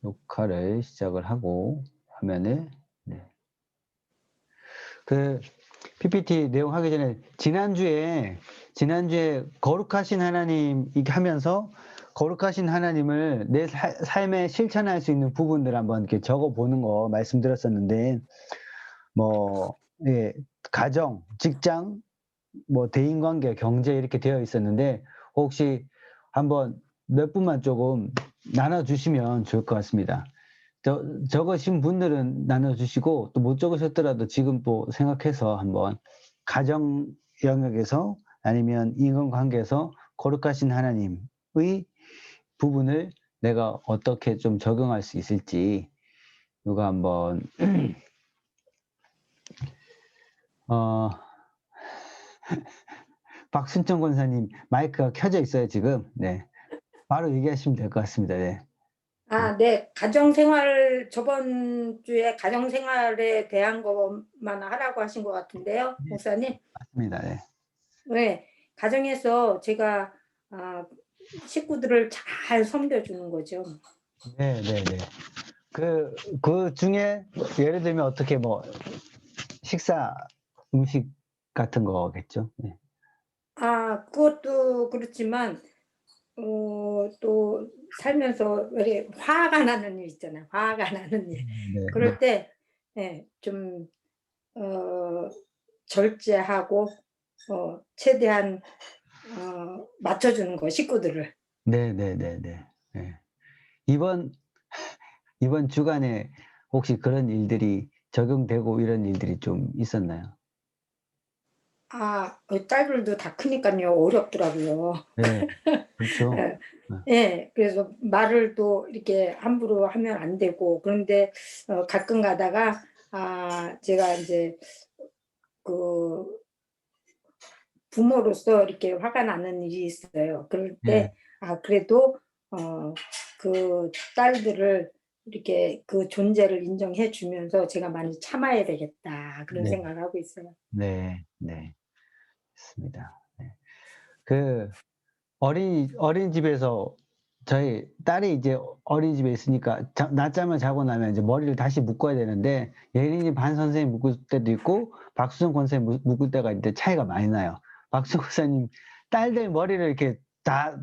녹화를 시작을 하고 화면을 네. 그 PPT 내용 하기 전에 지난주에 거룩하신 하나님 이렇게 하면서 거룩하신 하나님을 내 삶에 실천할 수 있는 부분들 한번 이렇게 적어 보는 거 말씀드렸었는데 뭐 예, 가정, 직장, 뭐 대인관계, 경제 이렇게 되어 있었는데 혹시 한번 몇 분만 조금 나눠주시면 좋을 것 같습니다. 적으신 분들은 나눠주시고 또 못 적으셨더라도 지금 또 생각해서 한번 가정 영역에서 아니면 인간관계에서 거룩하신 하나님의 부분을 내가 어떻게 좀 적용할 수 있을지 이거 한번 박순천 권사님 마이크가 켜져 있어요 지금. 네, 바로 얘기하시면 될 것 같습니다. 네. 아, 네. 가정생활, 저번 주에 가정생활에 대한 것만 하라고 하신 것 같은데요, 목사님. 맞습니다. 네. 네. 가정에서 제가 식구들을 잘 섬겨주는 거죠. 네. 그 중에 예를 들면 어떻게 뭐 식사 음식 같은 거겠죠. 네. 그것도 그렇지만 또 살면서 왜 화가 나는 일 있잖아요. 화가 나는 일. 네. 그럴 때 예, 좀 절제하고 최대한 맞춰주는 거, 식구들을. 네. 이번 주간에 혹시 그런 일들이 적용되고 이런 일들이 좀 있었나요? 딸들도 다 크니까요. 어렵더라고요. 네. 그렇죠. 예. 예. 그래서 말을 또 이렇게 함부로 하면 안 되고, 그런데 가끔 가다가 제가 이제 그 부모로서 이렇게 화가 나는 일이 있어요. 그럴 네. 때 그래도 그 딸들을 이렇게 그 존재를 인정해 주면서 제가 많이 참아야 되겠다, 그런 네. 생각을 하고 있어요. 네. 맞습니다. 네. 그 어린이집에서 저희 딸이 이제 어린이집에 있으니까 낮잠을 자고 나면 이제 머리를 다시 묶어야 되는데 예린이 반 선생님 묶을 때도 있고 박수정 권사님 묶을 때가 있는데 차이가 많이 나요. 박수정 권사님 딸들 머리를 이렇게 다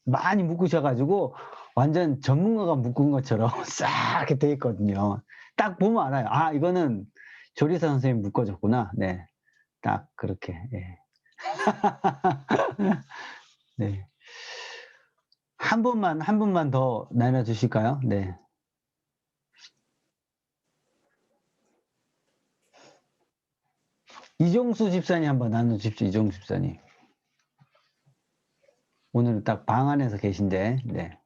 많이 묶으셔 가지고 완전 전문가가 묶은 것처럼 싹 이렇게 돼 있거든요. 딱 보면 알아요. 이거는 조리사 선생님이 묶어줬구나. 네. 딱 그렇게. 예. 네. 한 분만 더 나눠 주실까요? 네. 이종수 집사님 한번 나눠 주십시오. 이종수 집사님. 오늘은 딱 방 안에서 계신데, 네.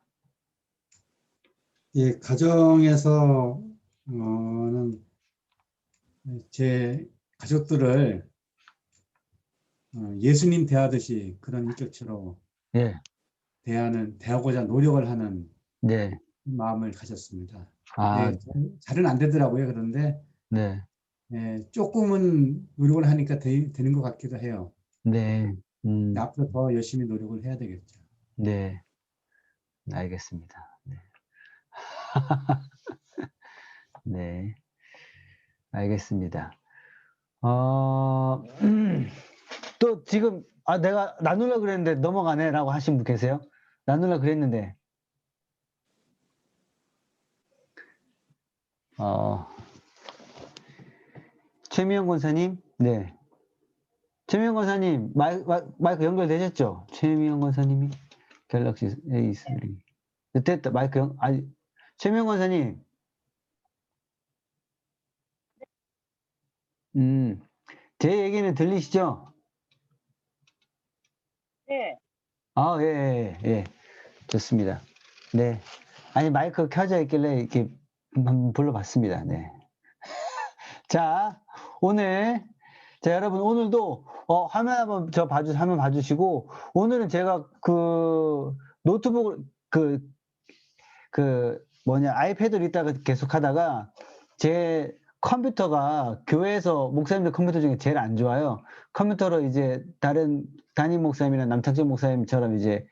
예, 가정에서, 는 제 가족들을 예수님 대하듯이 그런 인격체로 예. 대하고자 노력을 하는 네. 마음을 가졌습니다. 아, 예, 잘은 안 되더라고요. 그런데, 네. 예, 조금은 노력을 하니까 되는 것 같기도 해요. 네. 앞으로 더 열심히 노력을 해야 되겠죠. 네. 알겠습니다. 네. 네. 알겠습니다. 또 지금, 내가 나누려고 그랬는데 넘어가네 라고 하신 분 계세요? 나누려고 그랬는데. 최미영 권사님? 네. 최미영 권사님, 마이크 연결되셨죠? 최미영 권사님이? 갤럭시 A3. 됐다, 최미영 권사님. 제 얘기는 들리시죠? 네. 예. 좋습니다. 네. 아니, 마이크 켜져 있길래 이렇게 한번 불러봤습니다. 네. 자, 여러분, 오늘도, 화면 한번 화면 봐주시고, 오늘은 제가 노트북을, 아이패드를 있다가 계속 하다가, 제 컴퓨터가 교회에서 목사님들 컴퓨터 중에 제일 안 좋아요. 컴퓨터로 이제 다른 담임 목사님이나 남창준 목사님처럼 이제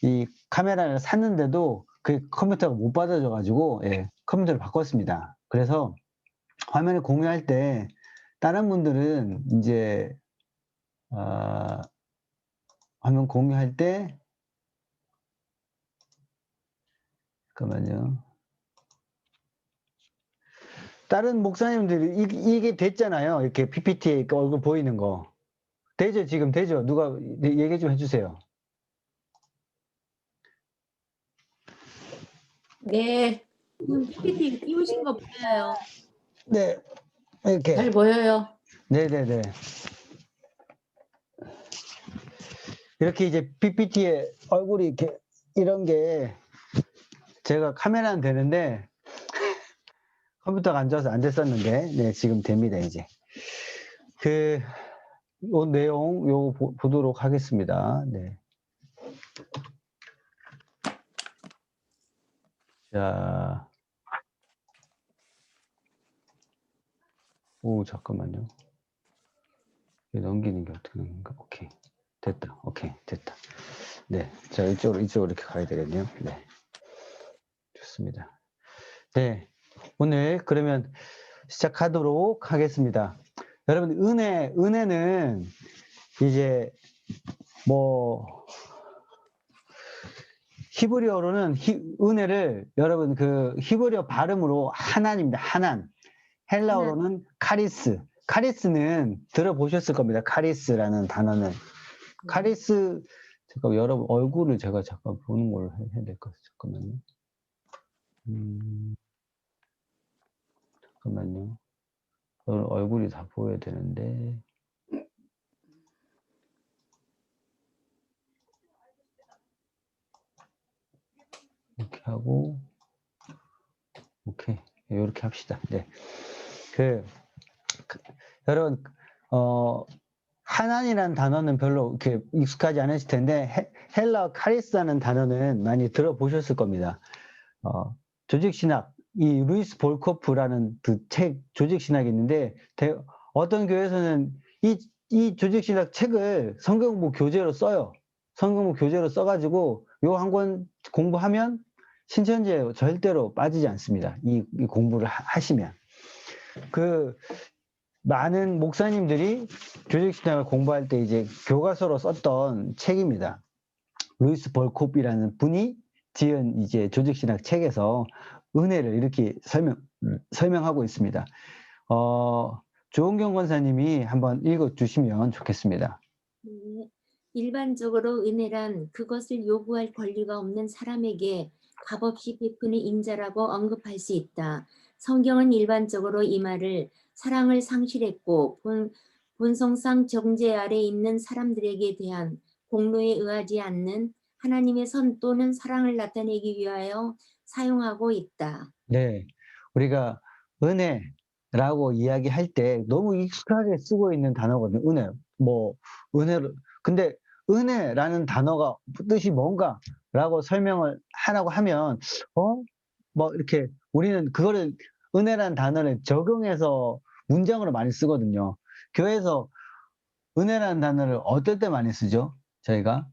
이 카메라를 샀는데도 그 컴퓨터가 못 받아줘가지고, 예, 컴퓨터를 바꿨습니다. 그래서 화면을 공유할 때, 다른 분들은 이제, 화면 공유할 때, 잠깐만요. 다른 목사님들이 이게 됐잖아요. 이렇게 PPT에 얼굴 보이는 거. 되죠? 지금 되죠? 누가 얘기 좀 해주세요. 네. PPT 띄우신 거 보여요. 네, 이렇게. 잘 보여요. 네네네. 이렇게 이제 PPT에 얼굴이 이렇게 이런 게 제가 카메라는 되는데 컴퓨터가 안 좋아서 안 됐었는데 네 지금 됩니다 이제. 요 내용 보도록 하겠습니다. 네. 자, 오 잠깐만요. 넘기는 게 어떻게 하는가? 오케이. 됐다. 오케이. 됐다. 네. 자, 이쪽으로 이렇게 가야 되겠네요. 네. 좋습니다. 네. 오늘 그러면 시작하도록 하겠습니다. 여러분, 은혜는 이제 뭐, 히브리어로는 은혜를 여러분 그 히브리어 발음으로 하나입니다. 하난. 헬라어로는 카리스. 카리스는 들어보셨을 겁니다. 카리스라는 단어는. 카리스, 잠깐 여러분 얼굴을 제가 잠깐 보는 걸로 해야 될 것 같아요. 잠깐만요. 잠깐만요. 얼굴이 다 보여야 되는데. 이렇게 하고, 오케이. 이렇게 합시다. 네. 여러분, 하난이라는 단어는 별로 이렇게 익숙하지 않으실 텐데, 헬라 카리스라는 단어는 많이 들어보셨을 겁니다. 조직신학, 이 루이스 볼코프라는 그 책, 조직신학이 있는데, 어떤 교회에서는 이 조직신학 책을 성경공부 교재로 써요. 성경공부 교재로 써가지고, 요 한 권 공부하면 신천지에 절대로 빠지지 않습니다. 이 공부를 하시면. 많은 목사님들이 조직신학을 공부할 때 이제 교과서로 썼던 책입니다. 루이스 볼코프라는 분이 지은 이제 조직신학 책에서 은혜를 이렇게 설명하고 있습니다. 조은경 권사님이 한번 읽어주시면 좋겠습니다. 네. 일반적으로 은혜란 그것을 요구할 권리가 없는 사람에게 값없이 베푸는 인자라고 언급할 수 있다. 성경은 일반적으로 이 말을 사랑을 상실했고 본성상 정죄 아래 있는 사람들에게 대한 공로에 의하지 않는 하나님의 선 또는 사랑을 나타내기 위하여 사용하고 있다. 네, 우리가 은혜라고 이야기할 때 너무 익숙하게 쓰고 있는 단어거든요. 은혜, 은혜를. 근데 은혜라는 단어가 뜻이 뭔가라고 설명을 하라고 하면, 이렇게 우리는 그거를 은혜라는 단어를 적용해서 문장으로 많이 쓰거든요. 교회에서 은혜라는 단어를 어떨 때 많이 쓰죠? 저희가?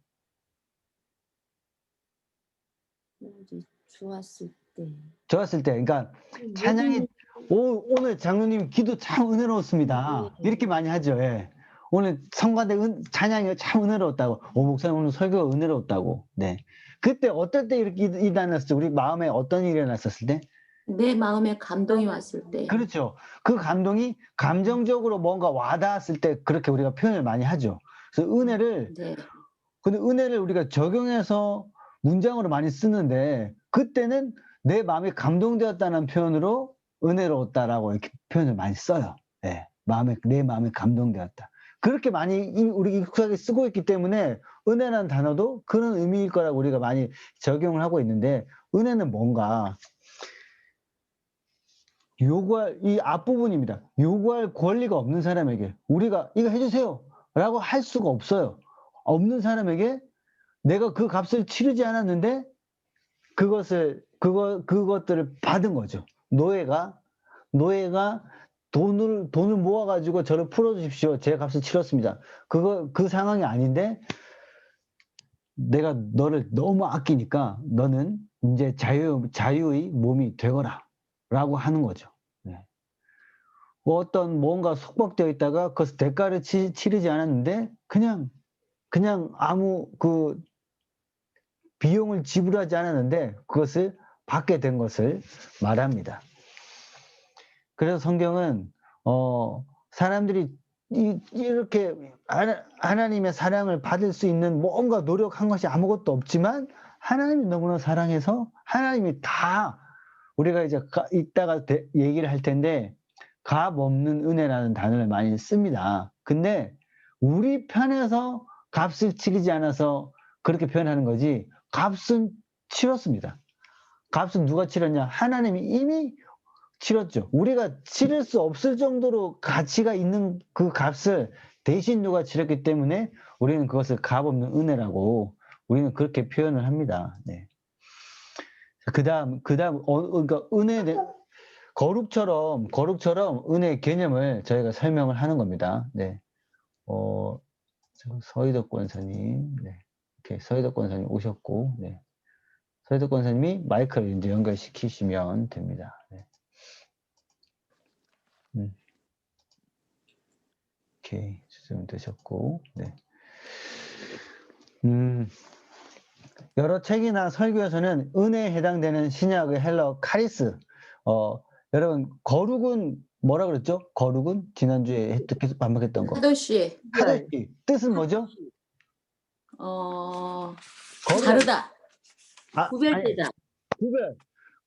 좋았을 때. 좋았을 때. 그러니까 찬양이 오늘 장로님 기도 참 은혜로웠습니다. 이렇게 많이 하죠. 예. 오늘 성가대 찬양이 참 은혜로웠다고. 목사님 오늘 설교가 은혜로웠다고. 네. 그때 어떨 때 이렇게 일어났었죠? 우리 마음에 어떤 일이 일어났었을 때? 내 마음에 감동이 왔을 때. 그렇죠. 그 감동이 감정적으로 뭔가 와닿았을 때 그렇게 우리가 표현을 많이 하죠. 그래서 네. 근데 은혜를 우리가 적용해서 문장으로 많이 쓰는데 그때는 내 마음이 감동되었다는 표현으로 은혜로웠다라고 이렇게 표현을 많이 써요. 네. 내 마음이 감동되었다. 그렇게 많이 우리 익숙하게 쓰고 있기 때문에 은혜라는 단어도 그런 의미일 거라고 우리가 많이 적용을 하고 있는데 은혜는 뭔가 이 앞부분입니다. 요구할 권리가 없는 사람에게 우리가 이거 해주세요 라고 할 수가 없어요. 없는 사람에게 내가 그 값을 치르지 않았는데 그것들을 받은 거죠. 노예가 돈을 모아가지고 저를 풀어주십시오. 제 값을 치렀습니다. 그 상황이 아닌데 내가 너를 너무 아끼니까 너는 이제 자유의 몸이 되거라라고 하는 거죠. 네. 뭐 어떤 뭔가 속박되어 있다가 그것을 대가를 치르지 않았는데 그냥 아무 그 비용을 지불하지 않았는데 그것을 받게 된 것을 말합니다. 그래서 성경은 사람들이 이렇게 하나님의 사랑을 받을 수 있는 뭔가 노력한 것이 아무것도 없지만 하나님이 너무나 사랑해서 하나님이 다 우리가 이제 이따가 얘기를 할 텐데 값 없는 은혜라는 단어를 많이 씁니다. 근데 우리 편에서 값을 치르지 않아서 그렇게 표현하는 거지 값은 치렀습니다. 값은 누가 치렀냐? 하나님이 이미 치렀죠. 우리가 치를 수 없을 정도로 가치가 있는 그 값을 대신 누가 치렀기 때문에 우리는 그것을 값 없는 은혜라고 우리는 그렇게 표현을 합니다. 네. 그다음 그러니까 거룩처럼 은혜의 개념을 저희가 설명을 하는 겁니다. 네. 서희덕 권사님, 네. 이렇게 서희덕 권사님 오셨고, 네. 서희덕 권사님이 마이크를 이제 연결시키시면 됩니다. 네. 오케이, 수정되셨고, 네. 여러 책이나 설교에서는 은혜에 해당되는 신약의 헬러 카리스. 여러분, 거룩은 뭐라 그랬죠? 거룩은 지난주에 계속 반복했던 거. 카도시. 카도시. 뜻은 뭐죠? 다르다. 아니, 구별되다. 구별.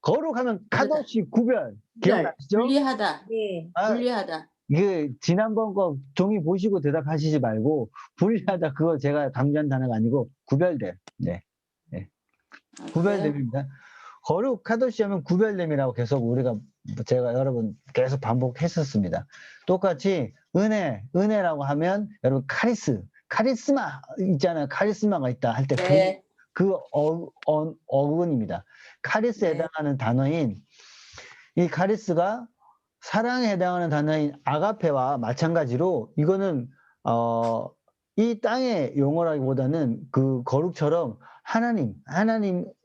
거룩하면 다르다. 카도시 구별. 기억나시죠? 분리하다. 네. 분리하다. 이게 지난번 거 종이 보시고 대답하시지 말고 분리하다 그거 제가 강조한 단어가 아니고 구별됨. 네. 구별됨입니다. 거룩 카도시 하면 구별됨이라고 계속 제가 여러분 계속 반복했었습니다. 똑같이 은혜라고 하면 여러분 카리스마 있잖아요. 카리스마가 있다 할 때 네. 그 어근입니다. 카리스에 네. 해당하는 단어인 이 카리스가 사랑에 해당하는 단어인 아가페와 마찬가지로 이거는 이 땅의 용어라기보다는 그 거룩처럼 하나님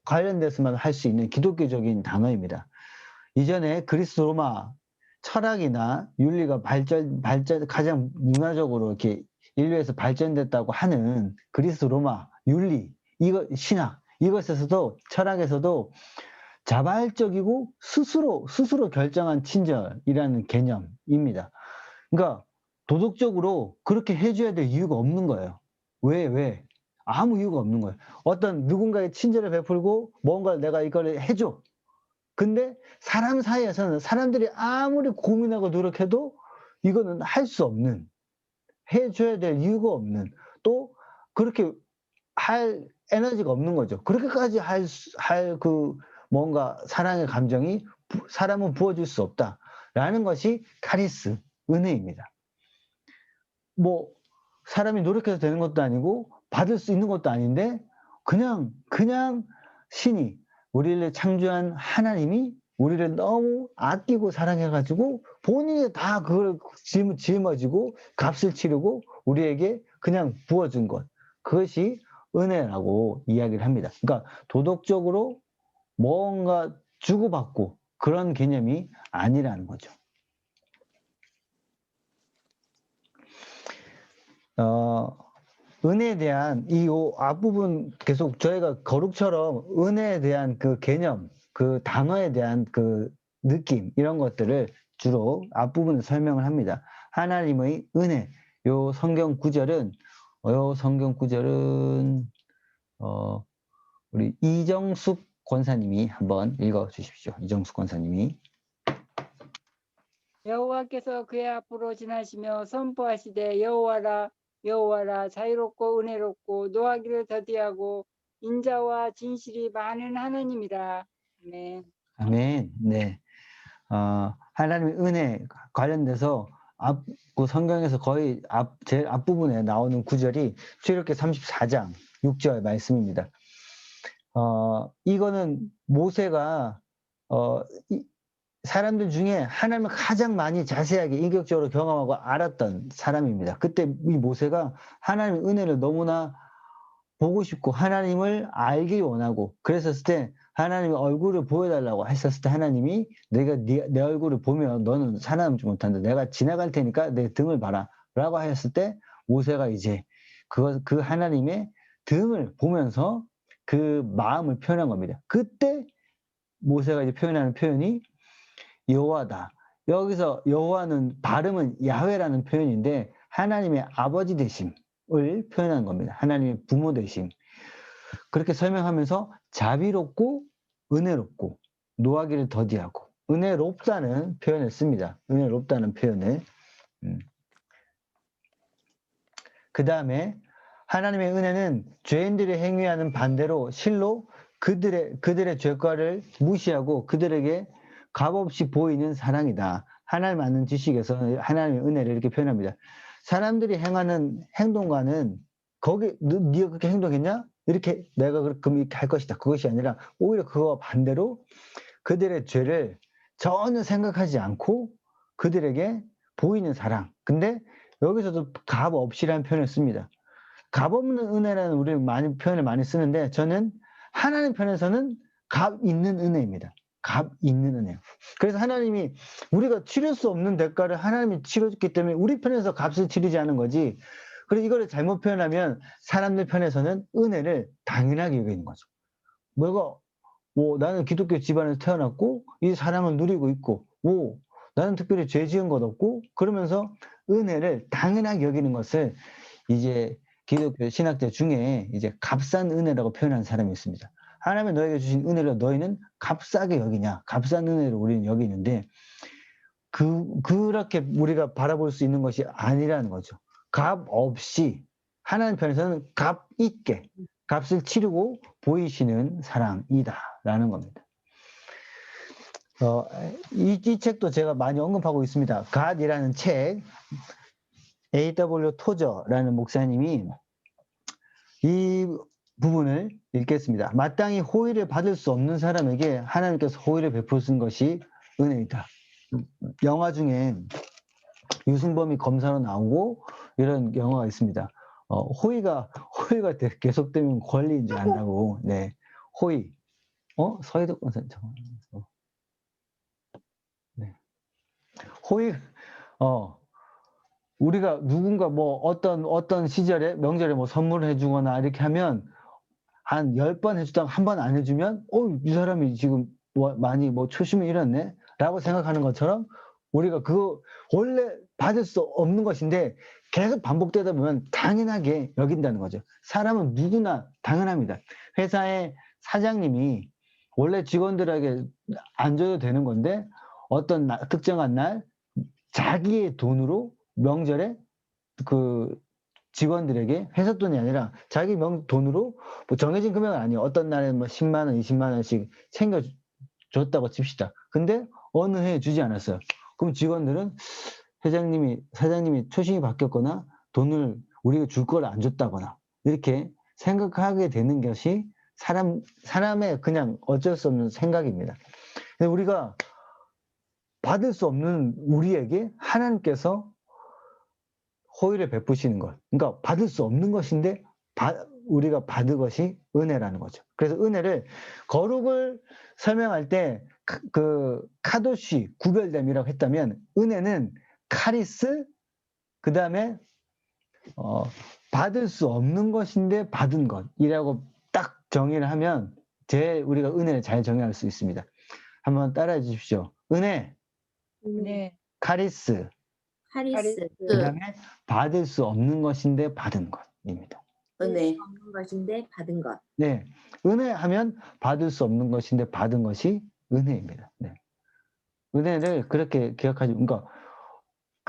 관련돼서만 할 수 있는 기독교적인 단어입니다. 이전에 그리스 로마 철학이나 윤리가 발전 가장 문화적으로 이렇게 인류에서 발전됐다고 하는 그리스 로마 윤리 신학 이것에서도 철학에서도 자발적이고 스스로 결정한 친절이라는 개념입니다. 그러니까 도덕적으로 그렇게 해줘야 될 이유가 없는 거예요. 왜? 아무 이유가 없는 거예요. 어떤 누군가의 친절을 베풀고 뭔가 내가 이걸 해줘. 근데 사람 사이에서는 사람들이 아무리 고민하고 노력해도 이거는 할 수 없는, 해줘야 될 이유가 없는, 또 그렇게 할 에너지가 없는 거죠. 그렇게까지 할 뭔가 사랑의 감정이 사람은 부어줄 수 없다라는 것이 카리스, 은혜입니다. 뭐 사람이 노력해서 되는 것도 아니고 받을 수 있는 것도 아닌데 그냥 신이 우리를 창조한 하나님이 우리를 너무 아끼고 사랑해가지고 본인이 다 그걸 짊어지고 값을 치르고 우리에게 그냥 부어준 것. 그것이 은혜라고 이야기를 합니다. 그러니까 도덕적으로 뭔가 주고받고 그런 개념이 아니라는 거죠. 은혜에 대한 이 앞부분 계속 저희가 거룩처럼 은혜에 대한 그 개념, 그 단어에 대한 그 느낌 이런 것들을 주로 앞부분에 설명을 합니다. 하나님의 은혜, 요 성경 구절은 우리 이정숙 권사님이 한번 읽어 주십시오. 이정숙 권사님이. 여호와께서 그의 앞으로 지나시며 선포하시되 여호와라 자유롭고 은혜롭고 노하기를 더디하고 인자와 진실이 많은 하나님이라. 아멘. 아멘. 네. 하나님의 은혜 관련돼서 그 성경에서 거의 제일 앞부분에 나오는 구절이 출애굽기 34장 6절 말씀입니다. 이거는 모세가 사람들 중에 하나님을 가장 많이 자세하게 인격적으로 경험하고 알았던 사람입니다. 그때 이 모세가 하나님의 은혜를 너무나 보고 싶고 하나님을 알기 원하고 그랬었을 때 하나님이 얼굴을 보여달라고 했었을 때 하나님이 내가 내 얼굴을 보면 너는 살아남지 못한다. 내가 지나갈 테니까 내 등을 봐라. 라고 하였을 때 모세가 이제 그 하나님의 등을 보면서 그 마음을 표현한 겁니다. 그때 모세가 이제 표현하는 표현이 여호와다. 여기서 여호와는 발음은 야훼라는 표현인데 하나님의 아버지 되심을 표현한 겁니다. 하나님의 부모 되심. 그렇게 설명하면서 자비롭고 은혜롭고 노하기를 더디하고 은혜롭다는 표현을 씁니다. 은혜롭다는 표현을. 그 다음에 하나님의 은혜는 죄인들이 행위하는 반대로 실로 그들의 죄과를 무시하고 그들에게 값없이 보이는 사랑이다. 하나님 아는 지식에서 하나님의 은혜를 이렇게 표현합니다. 사람들이 행하는 행동과는 네가 그렇게 행동했냐? 이렇게 내가 그럼 이렇게 할 것이다. 그것이 아니라 오히려 그거와 반대로 그들의 죄를 전혀 생각하지 않고 그들에게 보이는 사랑. 근데 여기서도 값 없이라는 표현을 씁니다. 값 없는 은혜라는 우리 표현을 많이 쓰는데 저는 하나님 편에서는 값 있는 은혜입니다. 값 있는 은혜. 그래서 하나님이 우리가 치를 수 없는 대가를 하나님이 치러줬기 때문에 우리 편에서 값을 치르지 않은 거지. 그래서 이거를 잘못 표현하면 사람들 편에서는 은혜를 당연하게 여기는 거죠. 나는 기독교 집안에서 태어났고 이 사랑을 누리고 있고 나는 특별히 죄 지은 것 없고 그러면서 은혜를 당연하게 여기는 것을 이제 기독교 신학자 중에 이제 값싼 은혜라고 표현하는 사람이 있습니다. 하나님이 너에게 주신 은혜를 너희는 값싸게 여기냐? 값싼 은혜를 우리는 여기는데 그렇게 우리가 바라볼 수 있는 것이 아니라는 거죠. 값 없이 하나님 편에서는 값 있게 값을 치르고 보이시는 사랑이다라는 겁니다. 이 책도 제가 많이 언급하고 있습니다. 갓이라는 책, A.W. 토저라는 목사님이 이 부분을 읽겠습니다. 마땅히 호의를 받을 수 없는 사람에게 하나님께서 호의를 베푸신 것이 은혜이다. 영화 중에 유승범이 검사로 나오고 이런 영화가 있습니다. 호의가 계속되면 권리인 줄 안다고. 네, 호의. 서희덕 권사 네, 호의. 우리가 누군가 어떤 시절에 명절에 선물을 해주거나 이렇게 하면 한 10번 해주다가 한 번 안 해주면 이 사람이 지금 많이 초심을 잃었네 라고 생각하는 것처럼 우리가 그거 원래 받을 수 없는 것인데 계속 반복되다 보면 당연하게 여긴다는 거죠. 사람은 누구나 당연합니다. 회사의 사장님이 원래 직원들에게 안 줘도 되는 건데 어떤 특정한 날 자기의 돈으로 명절에 그 직원들에게 회사 돈이 아니라 자기 돈으로 정해진 금액은 아니에요. 어떤 날에는 10만 원, 20만 원씩 챙겨줬다고 칩시다. 근데 어느 해에 주지 않았어요. 그럼 직원들은 사장님이 초심이 바뀌었거나 돈을 우리가 줄 걸 안 줬다거나 이렇게 생각하게 되는 것이 사람의 그냥 어쩔 수 없는 생각입니다. 근데 우리가 받을 수 없는 우리에게 하나님께서 호의를 베푸시는 것. 그러니까 받을 수 없는 것인데 우리가 받은 것이 은혜라는 거죠. 그래서 은혜를 거룩을 설명할 때 그 카도시 구별됨이라고 했다면 은혜는 카리스 그 다음에 받을 수 없는 것인데 받은 것이라고 딱 정의를 하면 우리가 은혜를 잘 정의할 수 있습니다. 한번 따라해 주십시오. 은혜, 네. 카리스, 그 다음에 받을 수 없는 것인데 받은 것입니다. 은혜 없는 것인데 받은 것. 네, 은혜하면 받을 수 없는 것인데 받은 것이 은혜입니다. 네. 은혜를 그렇게 기억하지. 그러니까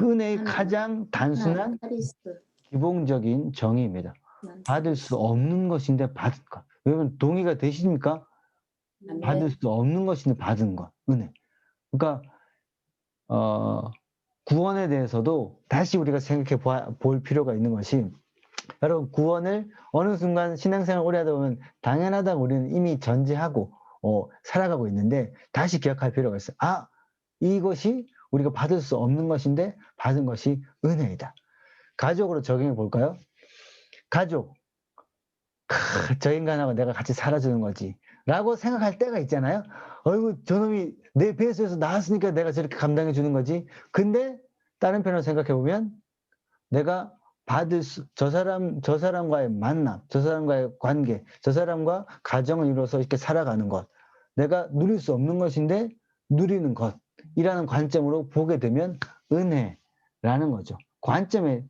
은혜의 가장 단순한 기본적인 정의입니다. 받을 수 없는 것인데 받은 것. 여러분 동의가 되십니까? 받을 수 없는 것인데 받은 것. 은혜. 그러니까 구원에 대해서도 다시 우리가 생각해 볼 필요가 있는 것이 여러분 구원을 어느 순간 신앙생활 오래 하다 보면 당연하다고 우리는 이미 전제하고 살아가고 있는데 다시 기억할 필요가 있어요. 이것이 우리가 받을 수 없는 것인데 받은 것이 은혜이다. 가족으로 적용해 볼까요? 가족. 저 인간하고 내가 같이 살아주는 거지. 라고 생각할 때가 있잖아요. 어이구, 저놈이 내 배에서 나왔으니까 내가 저렇게 감당해 주는 거지. 근데 다른 편으로 생각해 보면 내가 저 사람과의 만남, 저 사람과의 관계, 저 사람과 가정을 이루어서 이렇게 살아가는 것, 내가 누릴 수 없는 것인데 누리는 것이라는 관점으로 보게 되면 은혜라는 거죠. 관점에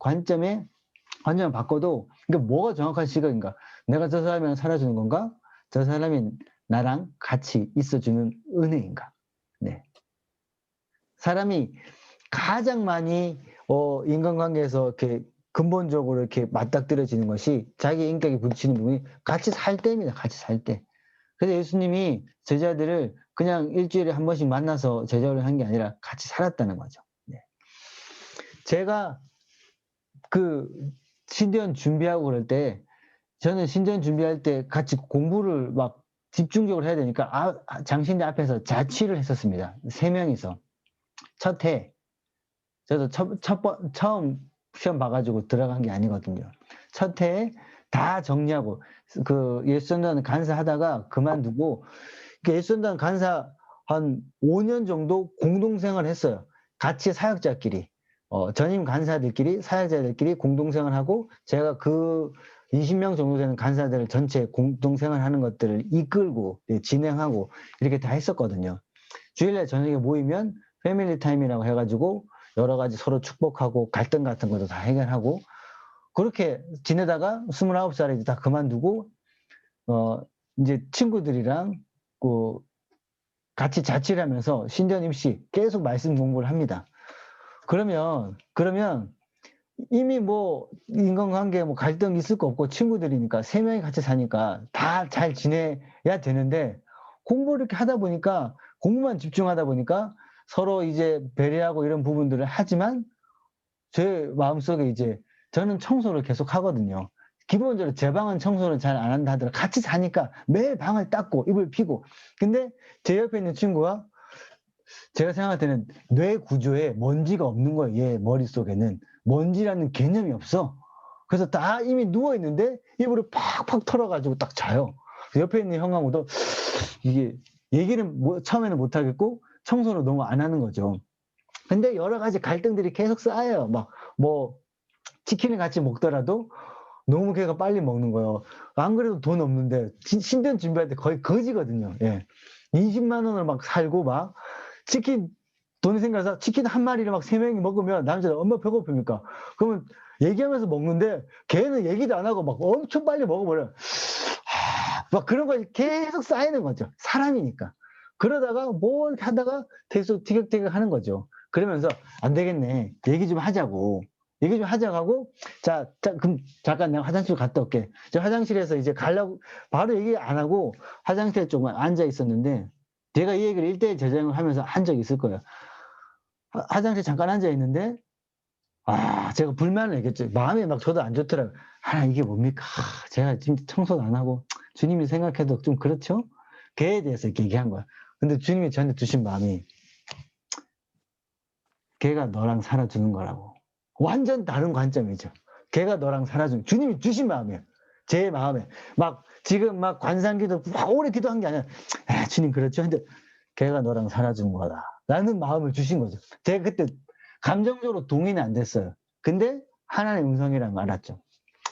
바꿔도 이게 뭐가 정확한 시각인가? 내가 저 사람이랑 살아주는 건가? 저 사람이 나랑 같이 있어주는 은혜인가? 네. 사람이 가장 많이 인간관계에서 이렇게 근본적으로 이렇게 맞닥뜨려지는 것이 자기 인격에 부딪히는 부분이 같이 살 때입니다. 같이 살 때. 그래서 예수님이 제자들을 그냥 일주일에 한 번씩 만나서 제자를 한 게 아니라 같이 살았다는 거죠. 네. 제가 그 신대원 준비하고 그럴 때 저는 신대원 준비할 때 같이 공부를 막 집중적으로 해야 되니까 장신대 앞에서 자취를 했었습니다. 3명이서. 첫 해. 저도 처음 시험 봐가지고 들어간 게 아니거든요. 첫 해에 다 정리하고 그 예수전단 간사 하다가 그만두고 예수전단 간사 한 5년 정도 공동생활 했어요. 같이 사역자끼리. 전임 간사들끼리 사역자들끼리 공동생활 하고 제가 그 20명 정도 되는 간사들 전체 공동생활 하는 것들을 이끌고 진행하고 이렇게 다 했었거든요. 주일날 저녁에 모이면 패밀리 타임이라고 해가지고 여러 가지 서로 축복하고 갈등 같은 것도 다 해결하고 그렇게 지내다가 29살에 이제 다 그만두고 이제 친구들이랑 같이 자취를 하면서 신대원 입시 계속 말씀 공부를 합니다. 그러면 이미 뭐 인간관계 뭐 갈등 있을 거 없고 친구들이니까 3명이 같이 사니까 다 잘 지내야 되는데 공부를 이렇게 하다 보니까 공부만 집중하다 보니까 서로 이제 배려하고 이런 부분들을 하지만 제 마음속에 이제 저는 청소를 계속 하거든요. 기본적으로 제 방은 청소를 잘 안 한다 하더라도 같이 사니까 매일 방을 닦고 이불 피고 근데 제 옆에 있는 친구가 제가 생각할 때는 뇌 구조에 먼지가 없는 거예요. 얘 머릿속에는 먼지라는 개념이 없어. 그래서 다 이미 누워있는데 이불을 팍팍 털어가지고 딱 자요. 옆에 있는 형하고도 이게 얘기는 처음에는 못하겠고 청소를 너무 안 하는 거죠. 근데 여러 가지 갈등들이 계속 쌓여요. 막 치킨을 같이 먹더라도 너무 걔가 빨리 먹는 거예요. 안 그래도 돈 없는데 신전 준비할 때 거의 거지거든요. 예. 20만 원을 막 살고 막 치킨 돈이 생겨서 치킨 한 마리를 막 3명이 먹으면 남자들 엄마 배고픕니까? 그러면 얘기하면서 먹는데 걔는 얘기도 안 하고 막 엄청 빨리 먹어버려요. 막 그런 거 계속 쌓이는 거죠. 사람이니까. 그러다가 뭘 하다가 계속 티격태격 하는 거죠. 그러면서 안 되겠네. 얘기 좀 하자고 하고 그럼 잠깐 내가 화장실 갔다 올게. 저 화장실에서 이제 가려고 바로 얘기 안 하고 화장실에 조금 앉아 있었는데 제가 이 얘기를 1대1 재정을 하면서 한 적이 있을 거예요. 화장실에 잠깐 앉아 있는데 제가 불만을 얘기했죠. 마음이 막 저도 안 좋더라고요. 이게 뭡니까? 제가 지금 청소도 안 하고 주님이 생각해도 좀 그렇죠? 걔에 대해서 이렇게 얘기한 거야. 근데 주님이 저한테 주신 마음이 걔가 너랑 살아주는 거라고. 완전 다른 관점이죠. 걔가 너랑 살아주는 주님이 주신 마음이에요. 제 마음에 지금 관상기도 오래 기도한 게 아니라 주님 그렇죠. 근데 걔가 너랑 살아주는 거다 라는 마음을 주신 거죠. 제가 그때 감정적으로 동의는 안 됐어요. 근데 하나님의 음성이란 걸 알았죠.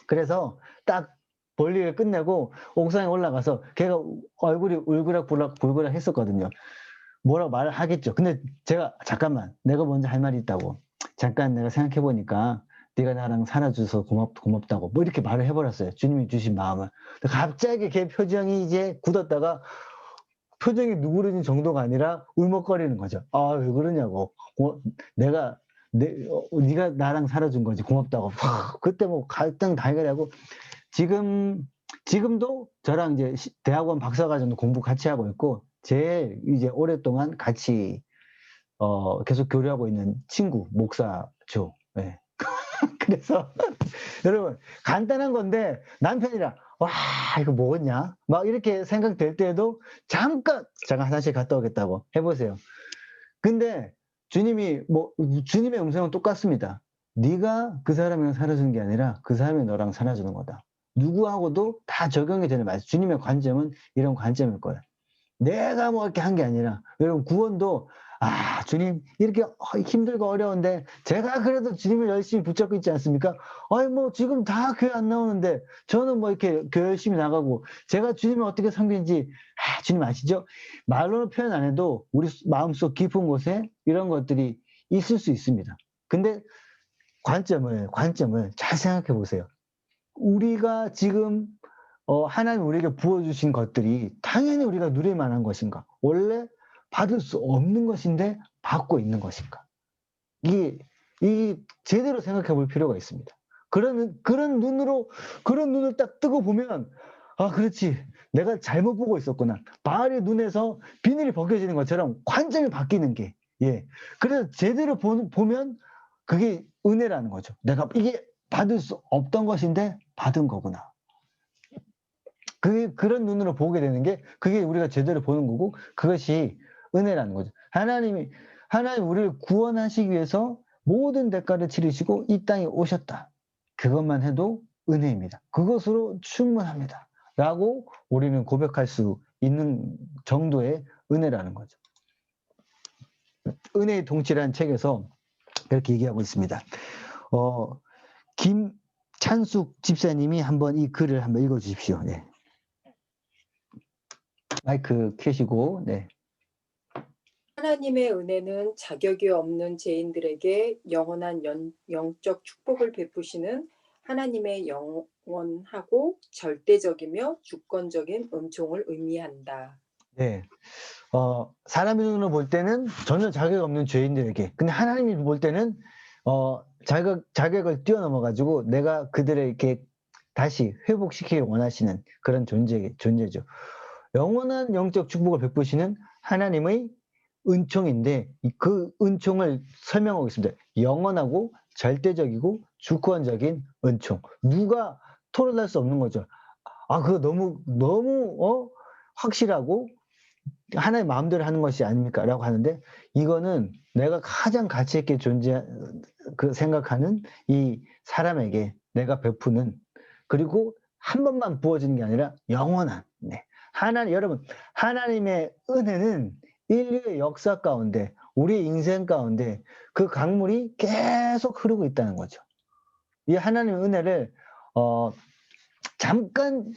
그래서 딱 볼일을 끝내고 옥상에 올라가서 걔가 얼굴이 울그락불그락 했었거든요. 뭐라고 말을 하겠죠. 근데 제가 잠깐만 내가 먼저 할 말이 있다고. 잠깐 내가 생각해보니까 네가 나랑 살아줘서 고맙다고 뭐 이렇게 말을 해버렸어요. 주님이 주신 마음을. 갑자기 걔 표정이 이제 굳었다가 표정이 누그러진 정도가 아니라 울먹거리는 거죠. 왜 그러냐고. 네가 나랑 살아준 거지 고맙다고. 그때 뭐 갈등 다 해결하고 지금도 저랑 이제 대학원 박사과정도 공부 같이 하고 있고 제일 이제 오랫동안 같이 계속 교류하고 있는 친구 목사죠. 네. 그래서 여러분 간단한 건데 남편이랑 이거 뭐겠냐 막 이렇게 생각될 때에도 잠깐 화장실 갔다 오겠다고 해보세요. 근데 주님의 음성은 똑같습니다. 네가 그 사람이랑 살아주는 게 아니라 그 사람이 너랑 살아주는 거다. 누구하고도 다 적용이 되는 말씀. 주님의 관점은 이런 관점일 거예요. 내가 뭐 이렇게 한 게 아니라, 여러분 구원도 주님 이렇게 힘들고 어려운데 제가 그래도 주님을 열심히 붙잡고 있지 않습니까? 아니 뭐 지금 다 교회 안 나오는데 저는 뭐 이렇게 교회 열심히 나가고 제가 주님을 어떻게 섬기는지 주님 아시죠? 말로는 표현 안 해도 우리 마음속 깊은 곳에 이런 것들이 있을 수 있습니다. 근데 관점을 잘 생각해 보세요. 우리가 지금 하나님 우리에게 부어주신 것들이 당연히 우리가 누릴 만한 것인가? 원래 받을 수 없는 것인데 받고 있는 것인가? 이게 제대로 생각해 볼 필요가 있습니다. 그런 눈을 딱 뜨고 보면, 그렇지. 내가 잘못 보고 있었구나. 바알의 눈에서 비늘이 벗겨지는 것처럼 관점이 바뀌는 게, 그래서 제대로 보면 그게 은혜라는 거죠. 내가 이게 받을 수 없던 것인데 받은 거구나. 그런 눈으로 보게 되는 게 그게 우리가 제대로 보는 거고 그것이 은혜라는 거죠. 하나님 우리를 구원하시기 위해서 모든 대가를 치르시고 이 땅에 오셨다. 그것만 해도 은혜입니다. 그것으로 충분합니다. 라고 우리는 고백할 수 있는 정도의 은혜라는 거죠. 은혜의 통치라는 책에서 그렇게 얘기하고 있습니다. 김찬숙 집사님이 한번 이 글을 한번 읽어주십시오. 네. 마이크 켜시고, 네. 하나님의 은혜는 자격이 없는 죄인들에게 영원한 영적 축복을 베푸시는 하나님의 영원하고 절대적이며 주권적인 은총을 의미한다. 네. 사람의 눈으로 볼 때는 전혀 자격 없는 죄인들에게, 근데 하나님이 볼 때는 자격을 뛰어넘어가지고 내가 그들을 이렇게 다시 회복시키길 원하시는 그런 존재죠. 영원한 영적 축복을 베푸시는 하나님의 은총인데 그 은총을 설명하고 있습니다. 영원하고 절대적이고 주권적인 은총. 누가 토론할 수 없는 거죠. 그거 너무 확실하고 하나의 마음대로 하는 것이 아닙니까? 라고 하는데 이거는 내가 가장 가치 있게 생각하는 이 사람에게 내가 베푸는, 그리고 한 번만 부어지는 게 아니라 영원한, 여러분, 하나님의 은혜는 인류의 역사 가운데, 우리의 인생 가운데 그 강물이 계속 흐르고 있다는 거죠. 이 하나님의 은혜를 잠깐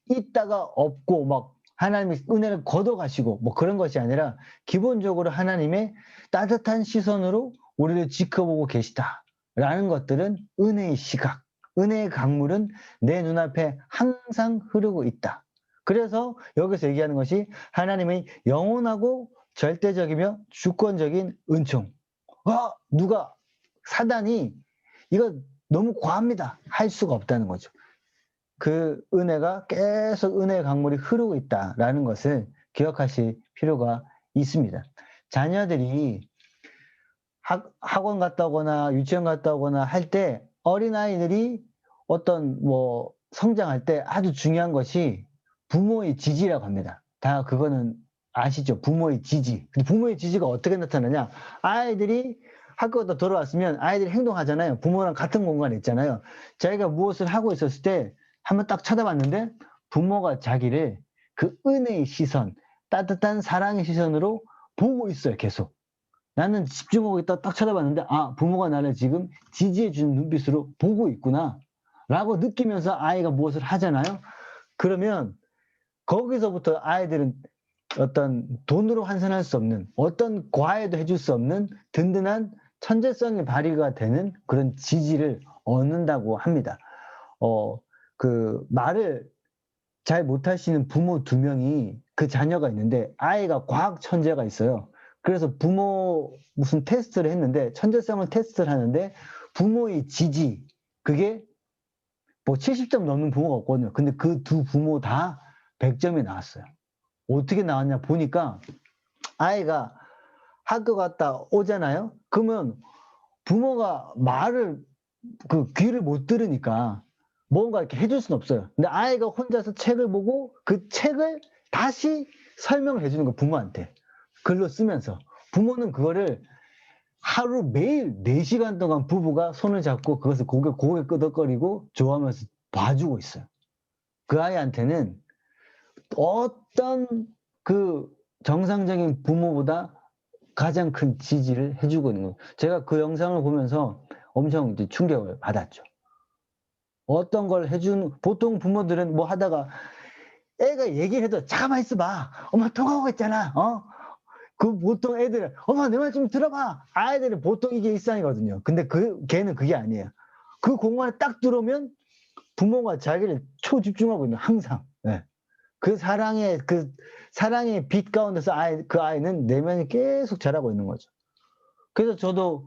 있다가 없고 막 하나님의 은혜를 걷어가시고 뭐 그런 것이 아니라 기본적으로 하나님의 따뜻한 시선으로 우리를 지켜보고 계시다라는 것들은 은혜의 시각, 은혜의 강물은 내 눈앞에 항상 흐르고 있다. 그래서 여기서 얘기하는 것이 하나님의 영원하고 절대적이며 주권적인 은총. 사단이 이거 너무 과합니다. 할 수가 없다는 거죠. 그 은혜가 계속 은혜의 강물이 흐르고 있다라는 것을 기억하실 필요가 있습니다. 자녀들이 학원 갔다 오거나 유치원 갔다 오거나 할 때 어린아이들이 어떤 성장할 때 아주 중요한 것이 부모의 지지라고 합니다. 다 그거는 아시죠? 부모의 지지. 근데 부모의 지지가 어떻게 나타나냐? 아이들이 학교 갔다 돌아왔으면 아이들이 행동하잖아요. 부모랑 같은 공간에 있잖아요. 자기가 무엇을 하고 있었을 때 한번 딱 쳐다봤는데 부모가 자기를 그 은혜의 시선, 따뜻한 사랑의 시선으로 보고 있어요. 계속. 나는 집중하고 있다가 딱 쳐다봤는데 부모가 나를 지금 지지해주는 눈빛으로 보고 있구나 라고 느끼면서 아이가 무엇을 하잖아요. 그러면 거기서부터 아이들은 어떤 돈으로 환산할 수 없는, 어떤 과외도 해줄 수 없는 든든한 천재성이 발휘가 되는 그런 지지를 얻는다고 합니다. 그 말을 잘 못하시는 부모 2명이 그 자녀가 있는데 아이가 과학 천재가 있어요. 그래서 부모 무슨 테스트를 했는데 천재성을 테스트를 하는데 부모의 지지, 그게 70점 넘는 부모가 없거든요. 근데 그 두 부모 다 100점이 나왔어요. 어떻게 나왔냐 보니까 아이가 학교 갔다 오잖아요. 그러면 부모가 말을 귀를 못 들으니까 뭔가 이렇게 해줄 수는 없어요. 근데 아이가 혼자서 책을 보고 그 책을 다시 설명을 해주는 거예요. 부모한테. 글로 쓰면서. 부모는 그거를 하루 매일 4시간 동안 부부가 손을 잡고 그것을 고개 끄덕거리고 좋아하면서 봐주고 있어요. 그 아이한테는 어떤 그 정상적인 부모보다 가장 큰 지지를 해주고 있는 거예요. 제가 그 영상을 보면서 엄청 이제 충격을 받았죠. 어떤 걸 보통 부모들은 뭐 하다가 애가 얘기를 해도 잠깐만 있어봐. 엄마 통화하고 있잖아. 그 보통 애들은 엄마 내 말 좀 들어봐. 아이들은 보통 이게 일상이거든요. 근데 걔는 그게 아니에요. 그 공간에 딱 들어오면 부모가 자기를 초집중하고 있는 항상. 네. 그 사랑의 빛 가운데서 그 아이는 내면이 계속 자라고 있는 거죠. 그래서 저도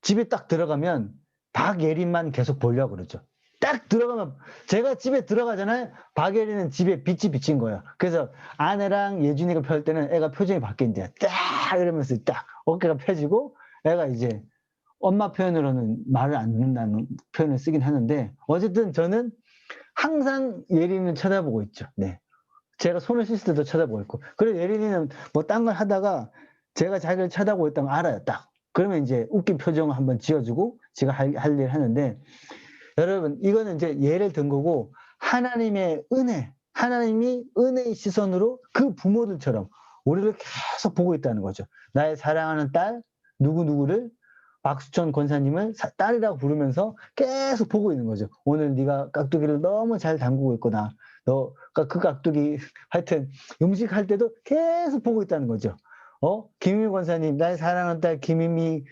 집에 딱 들어가면 박예린만 계속 보려고 그러죠. 딱 들어가면 제가 집에 들어가잖아요. 박예린은 집에 빛이 비친 거예요. 그래서 아내랑 예준이가 펼 때는 애가 표정이 바뀐대요. 딱 이러면서 딱 어깨가 펴지고 애가 이제 엄마 표현으로는 말을 안 듣는다는 표현을 쓰긴 하는데 어쨌든 저는 항상 예린이를 쳐다보고 있죠. 네. 제가 손을 씻을 때도 쳐다보고 있고. 그리고 예린이는 뭐 딴 걸 하다가 제가 자기를 쳐다보고 있다는 걸 알아요. 딱. 그러면 이제 웃긴 표정을 한번 지어주고 제가 할 일을 하는데 여러분 이거는 이제 예를 든 거고 하나님의 은혜, 하나님이 은혜의 시선으로 그 부모들처럼 우리를 계속 보고 있다는 거죠. 나의 사랑하는 딸 누구누구를 박수천 권사님을 딸이라고 부르면서 계속 보고 있는 거죠. 오늘 네가 깍두기를 너무 잘 담그고 있구나. 그 깍두기 하여튼 음식할 때도 계속 보고 있다는 거죠. 김희미 권사님, 나의 사랑하는 딸 김희미,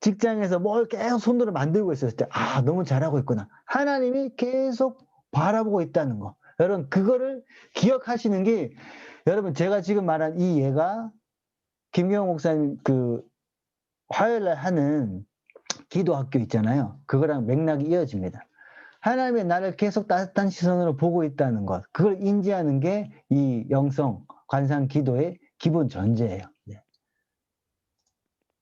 직장에서 뭘 계속 손으로 만들고 있었을 때, 너무 잘하고 있구나. 하나님이 계속 바라보고 있다는 거. 여러분, 그거를 기억하시는 게, 여러분, 제가 지금 말한 이 예가 김경호 목사님 화요일날 하는 기도 학교 있잖아요. 그거랑 맥락이 이어집니다. 하나님의 나를 계속 따뜻한 시선으로 보고 있다는 것. 그걸 인지하는 게 이 영성, 관상 기도의 기본 전제예요. 네.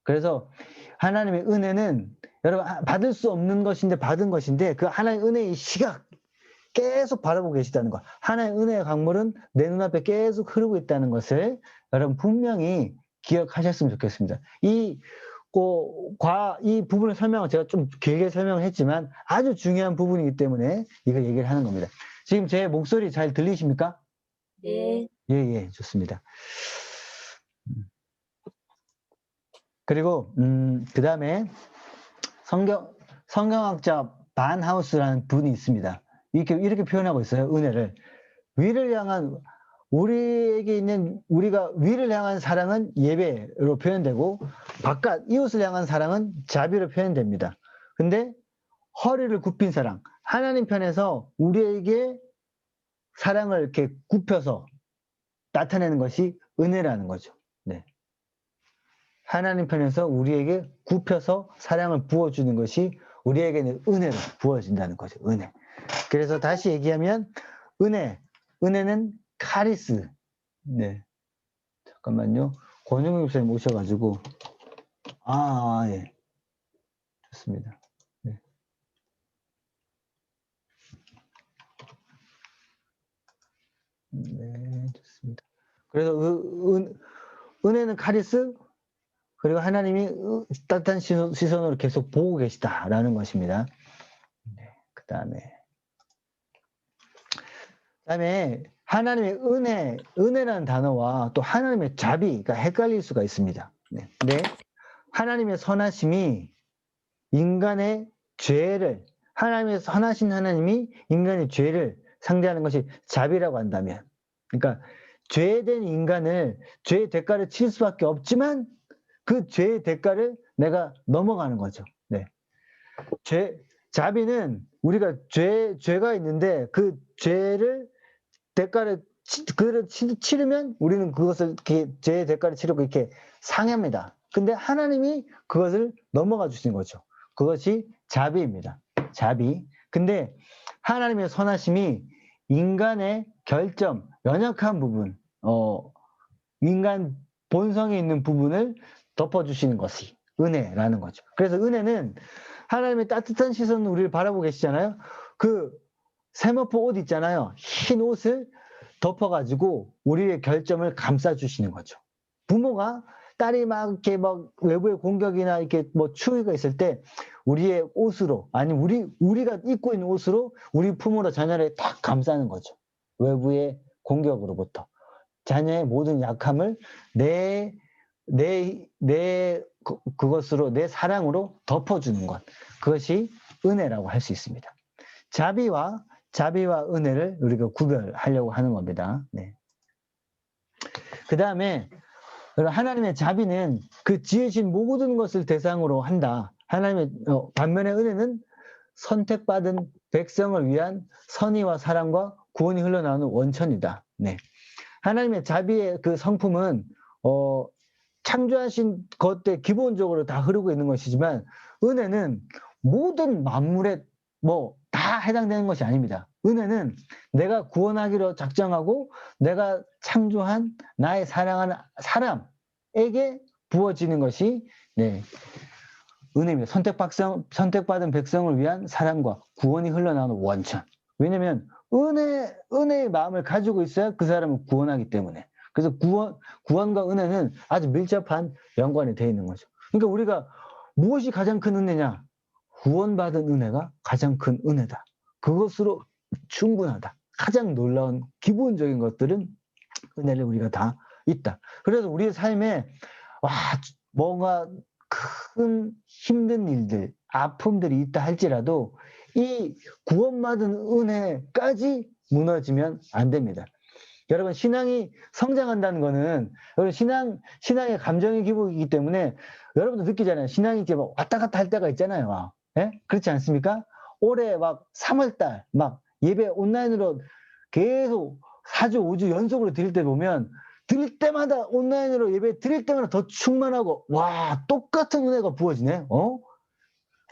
그래서 하나님의 은혜는 여러분 받을 수 없는 것인데 받은 것인데 그 하나님의 은혜의 시각 계속 바라보고 계시다는 것. 하나님의 은혜의 강물은 내 눈앞에 계속 흐르고 있다는 것을 여러분 분명히 기억하셨으면 좋겠습니다. 이 부분을 제가 좀 길게 설명을 했지만 아주 중요한 부분이기 때문에 이거 얘기를 하는 겁니다. 지금 제 목소리 잘 들리십니까? 네. 예, 좋습니다. 그리고 그 다음에 성경학자 반하우스라는 분이 있습니다. 이렇게 표현하고 있어요. 은혜를 우리가 위를 향한 사랑은 예배로 표현되고 바깥 이웃을 향한 사랑은 자비로 표현됩니다. 근데 허리를 굽힌 사랑, 하나님 편에서 우리에게 사랑을 이렇게 굽혀서 나타내는 것이 은혜라는 거죠. 네. 하나님 편에서 우리에게 굽혀서 사랑을 부어주는 것이 우리에게는 은혜로 부어진다는 거죠. 은혜. 그래서 다시 얘기하면 은혜는 카리스. 네. 잠깐만요. 권영희 목사님 오셔가지고 예. 좋습니다. 네. 네, 좋습니다. 그래서 은혜는 카리스, 그리고 하나님이 따뜻한 시선으로 계속 보고 계시다라는 것입니다. 네, 그 다음에 하나님의 은혜라는 단어와 또 하나님의 자비가 헷갈릴 수가 있습니다. 네. 근데 하나님의 선하심이 인간의 죄를, 하나님의 선하신 하나님이 인간의 죄를 상대하는 것이 자비라고 한다면, 그러니까 죄된 인간을 죄의 대가를 칠 수밖에 없지만 그 죄의 대가를 내가 넘어가는 거죠. 네. 자비는 우리가 죄가 있는데 그 죄를 대가를 치르면 우리는 그것을 죄의 대가를 치르고 이렇게 상합니다. 근데 하나님이 그것을 넘어가 주시는 거죠. 그것이 자비입니다. 자비. 근데 하나님의 선하심이 인간의 결점, 연약한 부분, 인간 본성에 있는 부분을 덮어주시는 것이 은혜라는 거죠. 그래서 은혜는 하나님의 따뜻한 시선으로 우리를 바라보고 계시잖아요. 그 세모포 옷 있잖아요. 흰 옷을 덮어가지고 우리의 결점을 감싸주시는 거죠. 부모가 딸이 막 이렇게 막 외부의 공격이나 이렇게 뭐 추위가 있을 때 우리의 옷으로, 아니면 우리가 입고 있는 옷으로 우리 품으로 자녀를 딱 감싸는 거죠. 외부의 공격으로부터. 자녀의 모든 약함을 그것으로, 내 사랑으로 덮어주는 것. 그것이 은혜라고 할 수 있습니다. 자비와 은혜를 우리가 구별하려고 하는 겁니다. 네. 그 다음에 하나님의 자비는 그 지으신 모든 것을 대상으로 한다. 하나님의 반면에 은혜는 선택받은 백성을 위한 선의와 사랑과 구원이 흘러나오는 원천이다. 네. 하나님의 자비의 그 성품은 창조하신 것에 기본적으로 다 흐르고 있는 것이지만, 은혜는 모든 만물에 다 해당되는 것이 아닙니다. 은혜는 내가 구원하기로 작정하고 내가 창조한 나의 사랑하는 사람에게 부어지는 것이, 네, 은혜입니다. 선택받은 백성을 위한 사랑과 구원이 흘러나오는 원천. 왜냐하면 은혜의 마음을 가지고 있어야 그 사람을 구원하기 때문에. 그래서 구원과 은혜는 아주 밀접한 연관이 되어 있는 거죠. 그러니까 우리가 무엇이 가장 큰 은혜냐? 구원받은 은혜가 가장 큰 은혜다. 그것으로 충분하다. 가장 놀라운 기본적인 것들은 은혜를 우리가 다 있다. 그래서 우리의 삶에 뭔가 큰 힘든 일들, 아픔들이 있다 할지라도 이 구원받은 은혜까지 무너지면 안 됩니다. 여러분, 신앙이 성장한다는 거는, 여러분, 신앙의 감정의 기복이기 때문에 여러분도 느끼잖아요. 신앙이 이렇게 막 왔다 갔다 할 때가 있잖아요. 예? 그렇지 않습니까? 올해 막 3월달 막 예배 온라인으로 계속 4주, 5주 연속으로 드릴 때 보면, 드릴 때마다 온라인으로 예배 드릴 때마다 더 충만하고, 와, 똑같은 은혜가 부어지네.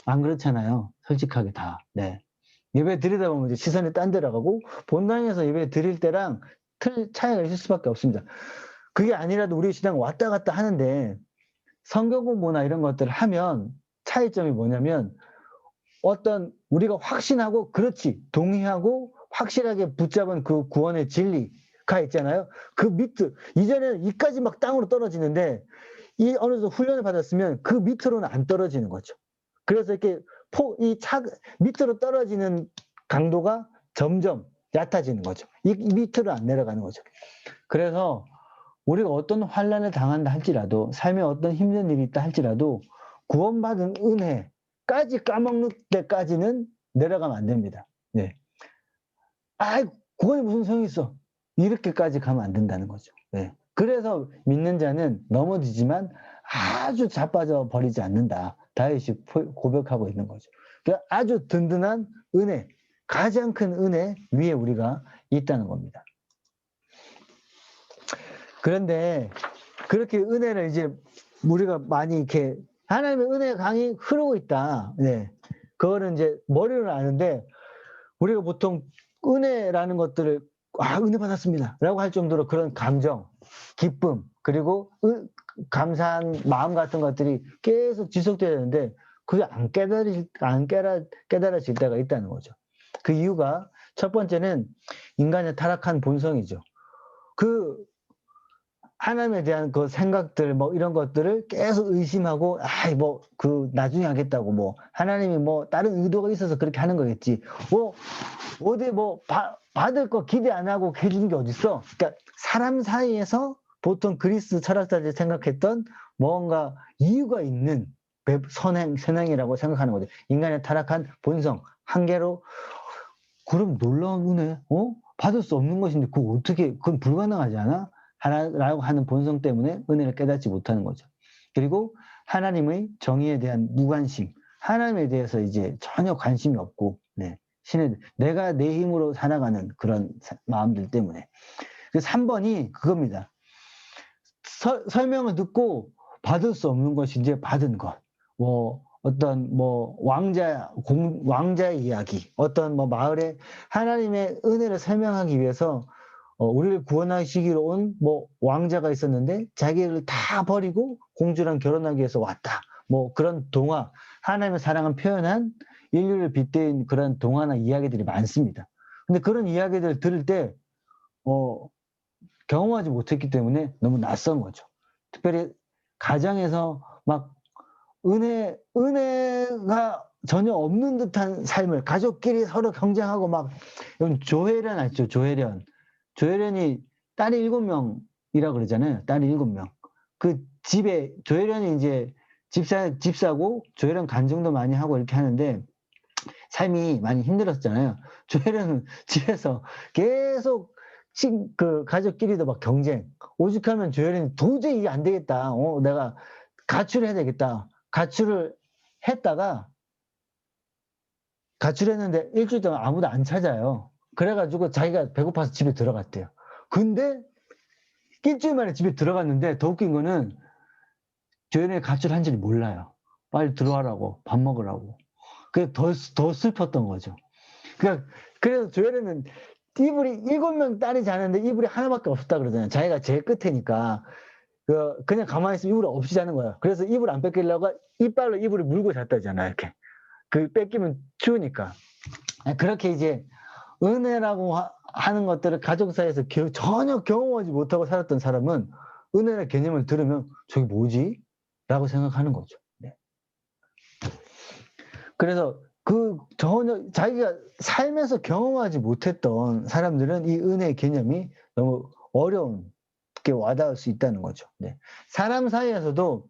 안 그렇잖아요. 솔직하게 다. 네. 예배 드리다 보면 이제 시선이 딴 데로 가고, 본당에서 예배 드릴 때랑 차이가 있을 수밖에 없습니다. 그게 아니라도 우리 신앙 왔다 갔다 하는데, 성경 공부나 이런 것들을 하면 차이점이 뭐냐면, 우리가 확신하고, 그렇지, 동의하고 확실하게 붙잡은 그 구원의 진리가 있잖아요. 그 밑으로, 이전에는 이까지 막 땅으로 떨어지는데, 어느 정도 훈련을 받았으면 그 밑으로는 안 떨어지는 거죠. 그래서 이렇게 밑으로 떨어지는 강도가 점점 얕아지는 거죠. 이 밑으로 안 내려가는 거죠. 그래서 우리가 어떤 환난을 당한다 할지라도, 삶에 어떤 힘든 일이 있다 할지라도, 구원받은 은혜까지 까먹는 때까지는 내려가면 안 됩니다. 네. 구원이 무슨 소용이 있어? 이렇게까지 가면 안 된다는 거죠. 네. 그래서 믿는 자는 넘어지지만 아주 자빠져 버리지 않는다. 다윗이 고백하고 있는 거죠. 그러니까 아주 든든한 은혜, 가장 큰 은혜 위에 우리가 있다는 겁니다. 그런데 그렇게 은혜를 이제 우리가 많이 이렇게 하나님의 은혜의 강이 흐르고 있다. 네. 그거는 이제 머리로는 아는데, 우리가 보통 은혜라는 것들을 은혜 받았습니다 라고 할 정도로 그런 감정, 기쁨, 그리고 감사한 마음 같은 것들이 계속 지속돼야 되는데, 그게 안 깨달아질 때가 있다는 거죠. 그 이유가, 첫 번째는 인간의 타락한 본성이죠. 하나님에 대한 그 생각들, 이런 것들을 계속 의심하고, 나중에 하겠다고, 하나님이 다른 의도가 있어서 그렇게 하는 거겠지. 어디 받을 거 기대 안 하고 해주는 게 어딨어? 그러니까 사람 사이에서 보통 그리스 철학자들이 생각했던 뭔가 이유가 있는 선행이라고 생각하는 거죠. 인간의 타락한 본성, 한계로, 그럼 놀라운 은혜, 받을 수 없는 것인데, 그건 불가능하지 않아? 라고 하는 본성 때문에 은혜를 깨닫지 못하는 거죠. 그리고 하나님의 정의에 대한 무관심, 하나님에 대해서 이제 전혀 관심이 없고, 네, 내가 내 힘으로 살아가는 그런 마음들 때문에. 3번이 그겁니다. 설명을 듣고 받을 수 없는 것이 이제 받은 것. 왕자의 이야기, 마을에 하나님의 은혜를 설명하기 위해서 우리를 구원하시기로 온 왕자가 있었는데, 자기를 다 버리고 공주랑 결혼하기 위해서 왔다. 그런 동화, 하나님의 사랑을 표현한 인류를 빗대인 그런 동화나 이야기들이 많습니다. 근데 그런 이야기들을 들을 때 경험하지 못했기 때문에 너무 낯선 거죠. 특별히 가정에서 막 은혜가 전혀 없는 듯한 삶을 가족끼리 서로 경쟁하고 막 이런 조혜련 아시죠? 조혜련이 딸이 7명이라 그러잖아요. 딸이 7명. 그 집에 조혜련이 이제 집사고 조혜련 간증도 많이 하고 이렇게 하는데 삶이 많이 힘들었잖아요. 조혜련은 집에서 계속 그 가족끼리도 막 경쟁. 오죽하면 조혜련이 도저히 이게 안 되겠다. 내가 가출을 해야 되겠다. 가출을 했는데 일주일 동안 아무도 안 찾아요. 그래가지고 자기가 배고파서 집에 들어갔대요. 근데 일주일 만에 집에 들어갔는데 더 웃긴 거는 조혜련이 가출한지를 몰라요. 빨리 들어와라고, 밥 먹으라고. 그게 더 슬펐던 거죠. 그래서 조혜련은 이불이 7명 딸이 자는데 이불이 하나밖에 없었다 그러잖아요. 자기가 제일 끝에니까. 그냥 가만히 있으면 이불이 없이 자는 거야. 그래서 이불 안 뺏기려고 이빨로 이불을 물고 잤다잖아요. 이렇게. 뺏기면 추우니까. 그렇게 이제 은혜라고 하는 것들을 가족 사이에서 전혀 경험하지 못하고 살았던 사람은 은혜의 개념을 들으면 저게 뭐지? 라고 생각하는 거죠. 네. 그래서 전혀 자기가 삶에서 경험하지 못했던 사람들은 이 은혜의 개념이 너무 어려운게 와닿을 수 있다는 거죠. 네. 사람 사이에서도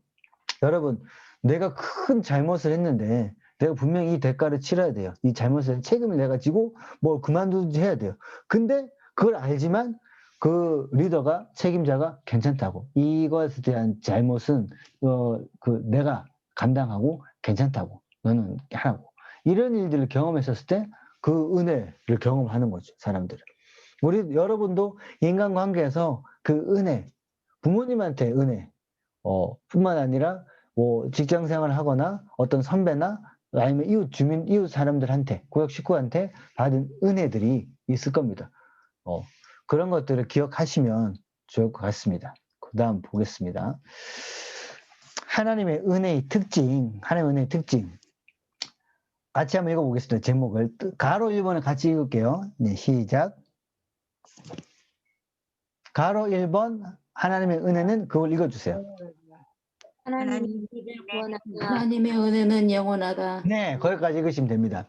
여러분 내가 큰 잘못을 했는데 내가 분명히 이 대가를 치러야 돼요. 이 잘못을 책임을 내가 지고 뭐 그만두지 해야 돼요. 근데 그걸 알지만 그 리더가 책임자가 괜찮다고 이것에 대한 잘못은 내가 감당하고 괜찮다고 너는 하라고 이런 일들을 경험했었을 때 그 은혜를 경험하는 거죠. 사람들은. 여러분도 인간관계에서 그 은혜 부모님한테 은혜 뿐만 아니라 뭐 직장 생활을 하거나 어떤 선배나 아니면 이웃 사람들한테 구역 식구한테 받은 은혜들이 있을 겁니다. 그런 것들을 기억하시면 좋을 것 같습니다. 그 다음 보겠습니다. 하나님의 은혜의 특징. 같이 한번 읽어보겠습니다. 제목을. 가로 1번을 같이 읽을게요. 네, 시작. 가로 1번 하나님의 은혜는 그걸 읽어주세요. 하나님이 우리를 구원하사 하나님의 은혜는 영원하다. 네, 거기까지 읽으시면 됩니다.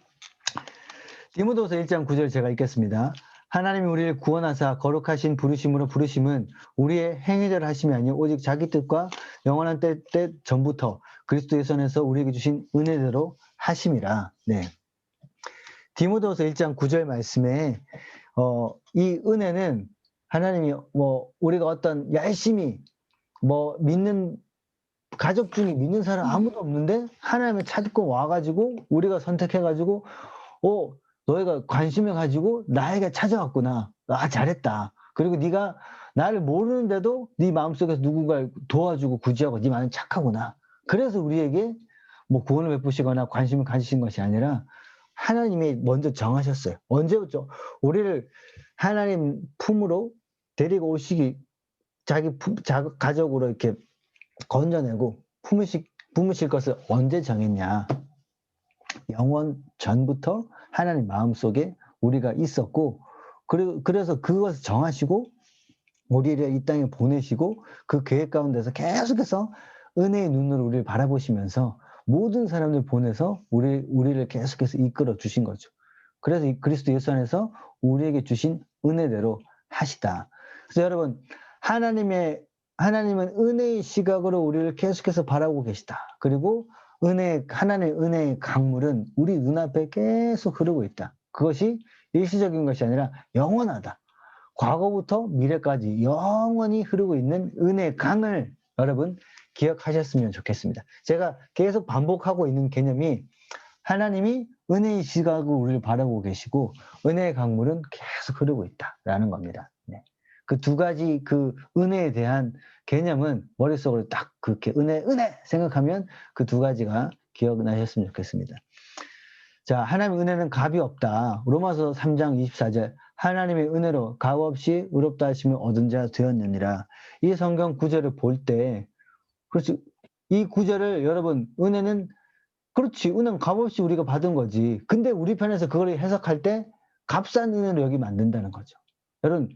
디모데후서 1장 9절 제가 읽겠습니다. 하나님이 우리를 구원하사 거룩하신 부르심으로 부르심은 우리의 행위대로 하심이 아니요 오직 자기 뜻과 영원한 때 전부터 그리스도 예수에서 우리에게 주신 은혜대로 하심이라. 네. 디모데후서 1장 9절 말씀에 이 은혜는 하나님이 우리가 어떤 열심히 믿는 가족 중에 믿는 사람 아무도 없는데 하나님을 찾고 와가지고 우리가 선택해가지고 너희가 관심을 가지고 나에게 찾아왔구나. 잘했다. 그리고 네가 나를 모르는데도 네 마음속에서 누군가를 도와주고 구제하고 네 마음이 착하구나. 그래서 우리에게 구원을 베푸시거나 관심을 가지신 것이 아니라 하나님이 먼저 정하셨어요. 언제부터? 우리를 하나님 품으로 데리고 오시기 자기 가족으로 이렇게 건져내고 품으실 것을 언제 정했냐? 영원 전부터 하나님 마음속에 우리가 있었고 그래서 그것을 정하시고 우리를 이 땅에 보내시고 그 계획 가운데서 계속해서 은혜의 눈으로 우리를 바라보시면서 모든 사람들 보내서 우리를 계속해서 이끌어 주신 거죠. 그래서 그리스도 예수 안에서 우리에게 주신 은혜대로 하시다. 그래서 여러분 하나님은 은혜의 시각으로 우리를 계속해서 바라보고 계시다. 그리고 하나님의 은혜의 강물은 우리 눈앞에 계속 흐르고 있다. 그것이 일시적인 것이 아니라 영원하다. 과거부터 미래까지 영원히 흐르고 있는 은혜의 강을 여러분 기억하셨으면 좋겠습니다. 제가 계속 반복하고 있는 개념이 하나님이 은혜의 시각으로 우리를 바라보고 계시고 은혜의 강물은 계속 흐르고 있다라는 겁니다. 네. 그 두 가지 그 은혜에 대한 개념은 머릿속으로 딱 그렇게 은혜 생각하면 그 두 가지가 기억나셨으면 좋겠습니다. 자, 하나님의 은혜는 값이 없다. 로마서 3장 24절 하나님의 은혜로 값 없이 의롭다 하심을 얻은 자 되었느니라. 이 성경 구절을 볼 때 그렇지 이 구절을 여러분 은혜는 값 없이 우리가 받은 거지. 근데 우리 편에서 그걸 해석할 때 값싼 은혜로 여기면 안 된다는 거죠. 여러분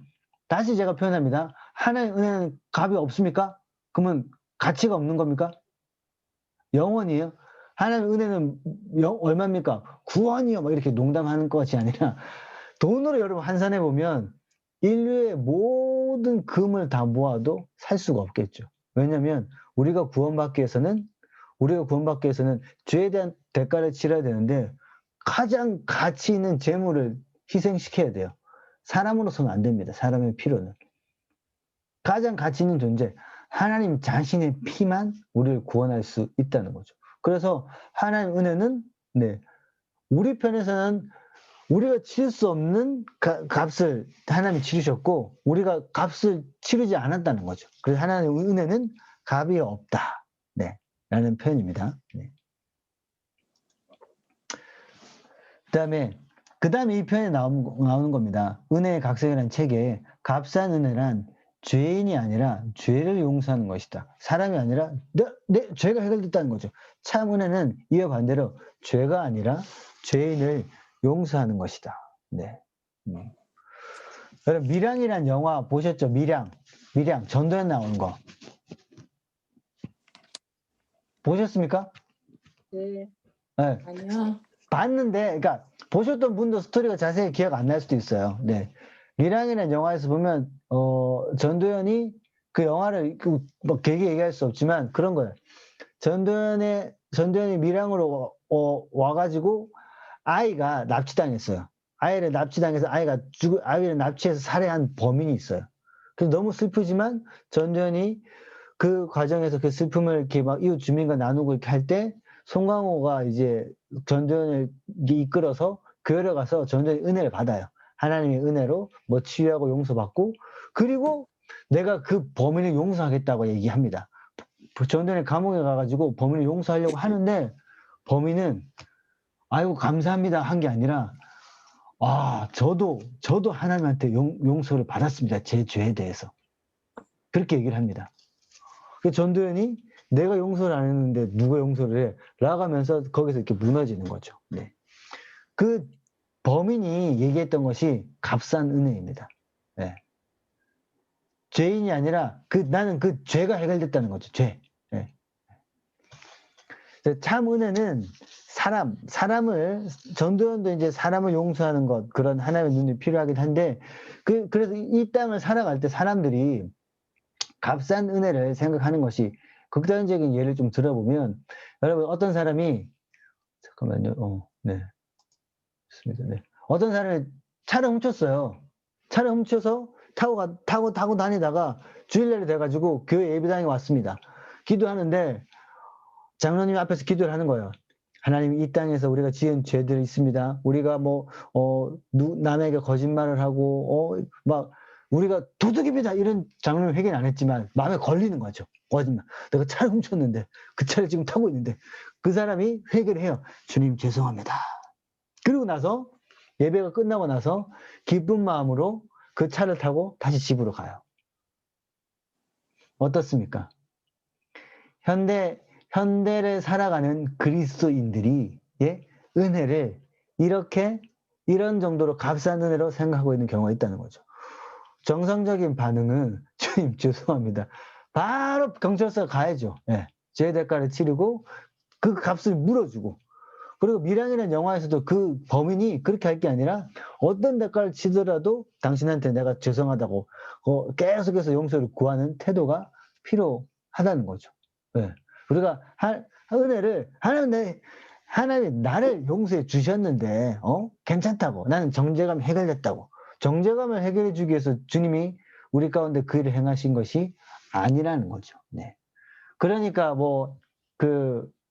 다시 제가 표현합니다. 하나님의 은혜는 값이 없습니까? 그러면 가치가 없는 겁니까? 영원이에요? 하나님의 은혜는 얼마입니까? 구원이요. 막 이렇게 농담하는 것이 아니라 돈으로 여러분 환산해 보면 인류의 모든 금을 다 모아도 살 수가 없겠죠. 왜냐하면 우리가 구원받기 위해서는 죄에 대한 대가를 치러야 되는데 가장 가치 있는 재물을 희생시켜야 돼요. 사람으로서는 안 됩니다. 사람의 필요는. 가장 가치 있는 존재, 하나님 자신의 피만 우리를 구원할 수 있다는 거죠. 그래서 하나님 은혜는 우리 편에서는 우리가 치를 수 없는 값을 하나님이 치르셨고 우리가 값을 치르지 않았다는 거죠. 그래서 하나님의 은혜는 값이 없다. 라는 표현입니다. 그 다음에 이 표현이 나오는 겁니다. 은혜의 각성이라는 책에 값싼 은혜란 죄인이 아니라 죄를 용서하는 것이다. 사람이 아니라 내 죄가 해결됐다는 거죠. 참 은혜는 이와 반대로 죄가 아니라 죄인을 용서하는 것이다. 여러분 밀양이라는 영화 보셨죠? 밀양 전도연 나온 거 보셨습니까? 네. 아니요. 봤는데, 그러니까 보셨던 분도 스토리가 자세히 기억 안 날 수도 있어요. 밀양이라는 영화에서 보면 전도연이 그 영화를 뭐 길게 얘기할 수 없지만 그런 거예요. 전도연이 밀양으로 와가지고 아이가 납치당했어요. 아이를 납치당해서 아이를 납치해서 살해한 범인이 있어요. 그래서 너무 슬프지만 전도연이 그 과정에서 그 슬픔을 이렇게 막 이웃 주민과 나누고 이렇게 할 때 송강호가 이제 전도연을 이끌어서 교회를 가서 전도연의 은혜를 받아요. 하나님의 은혜로 뭐 치유하고 용서받고 그리고 내가 그 범인을 용서하겠다고 얘기합니다. 전도연이 감옥에 가가지고 범인을 용서하려고 하는데 범인은 아이고 감사합니다 한 게 아니라 저도 하나님한테 용서를 받았습니다. 제 죄에 대해서. 그렇게 얘기를 합니다. 그 전도연이 내가 용서를 안 했는데 누가 용서를 해? 라고 하면서 거기서 이렇게 무너지는 거죠. 그 범인이 얘기했던 것이 값싼 은혜입니다. 죄인이 아니라 나는 그 죄가 해결됐다는 거죠. 죄. 참 은혜는 전도연도 이제 사람을 용서하는 것, 그런 하나님의 눈이 필요하긴 한데, 그래서 이 땅을 살아갈 때 사람들이 값싼 은혜를 생각하는 것이 극단적인 예를 좀 들어보면, 여러분, 어떤 사람이, 잠깐만요. 좋습니다. 어떤 사람이 차를 훔쳤어요. 차를 훔쳐서 타고 다니다가 주일날이 돼가지고 교회 예배당에 왔습니다. 기도하는데, 장로님이 앞에서 기도를 하는 거예요. 하나님 이 땅에서 우리가 지은 죄들이 있습니다. 우리가 남에게 거짓말을 하고 막 우리가 도둑입니다. 이런 장로님 회개는 안 했지만 마음에 걸리는 거죠. 거짓말. 내가 차를 훔쳤는데 그 차를 지금 타고 있는데 그 사람이 회개를 해요. 주님 죄송합니다. 그리고 나서 예배가 끝나고 나서 기쁜 마음으로 그 차를 타고 다시 집으로 가요. 어떻습니까? 현대를 살아가는 그리스도인들이 은혜를 이런 정도로 값싼 은혜로 생각하고 있는 경우가 있다는 거죠. 정상적인 반응은 주님 죄송합니다. 바로 경찰서 가야죠. 죄의 대가를 치르고 그 값을 물어주고 그리고 밀양이라는 영화에서도 그 범인이 그렇게 할 게 아니라 어떤 대가를 치더라도 당신한테 내가 죄송하다고 계속해서 용서를 구하는 태도가 필요하다는 거죠. 우리가 은혜를 하나님이 나를 용서해 주셨는데 괜찮다고 나는 정죄감 해결됐다고 정죄감을 해결해 주기 위해서 주님이 우리 가운데 그 일을 행하신 것이 아니라는 거죠. 그러니까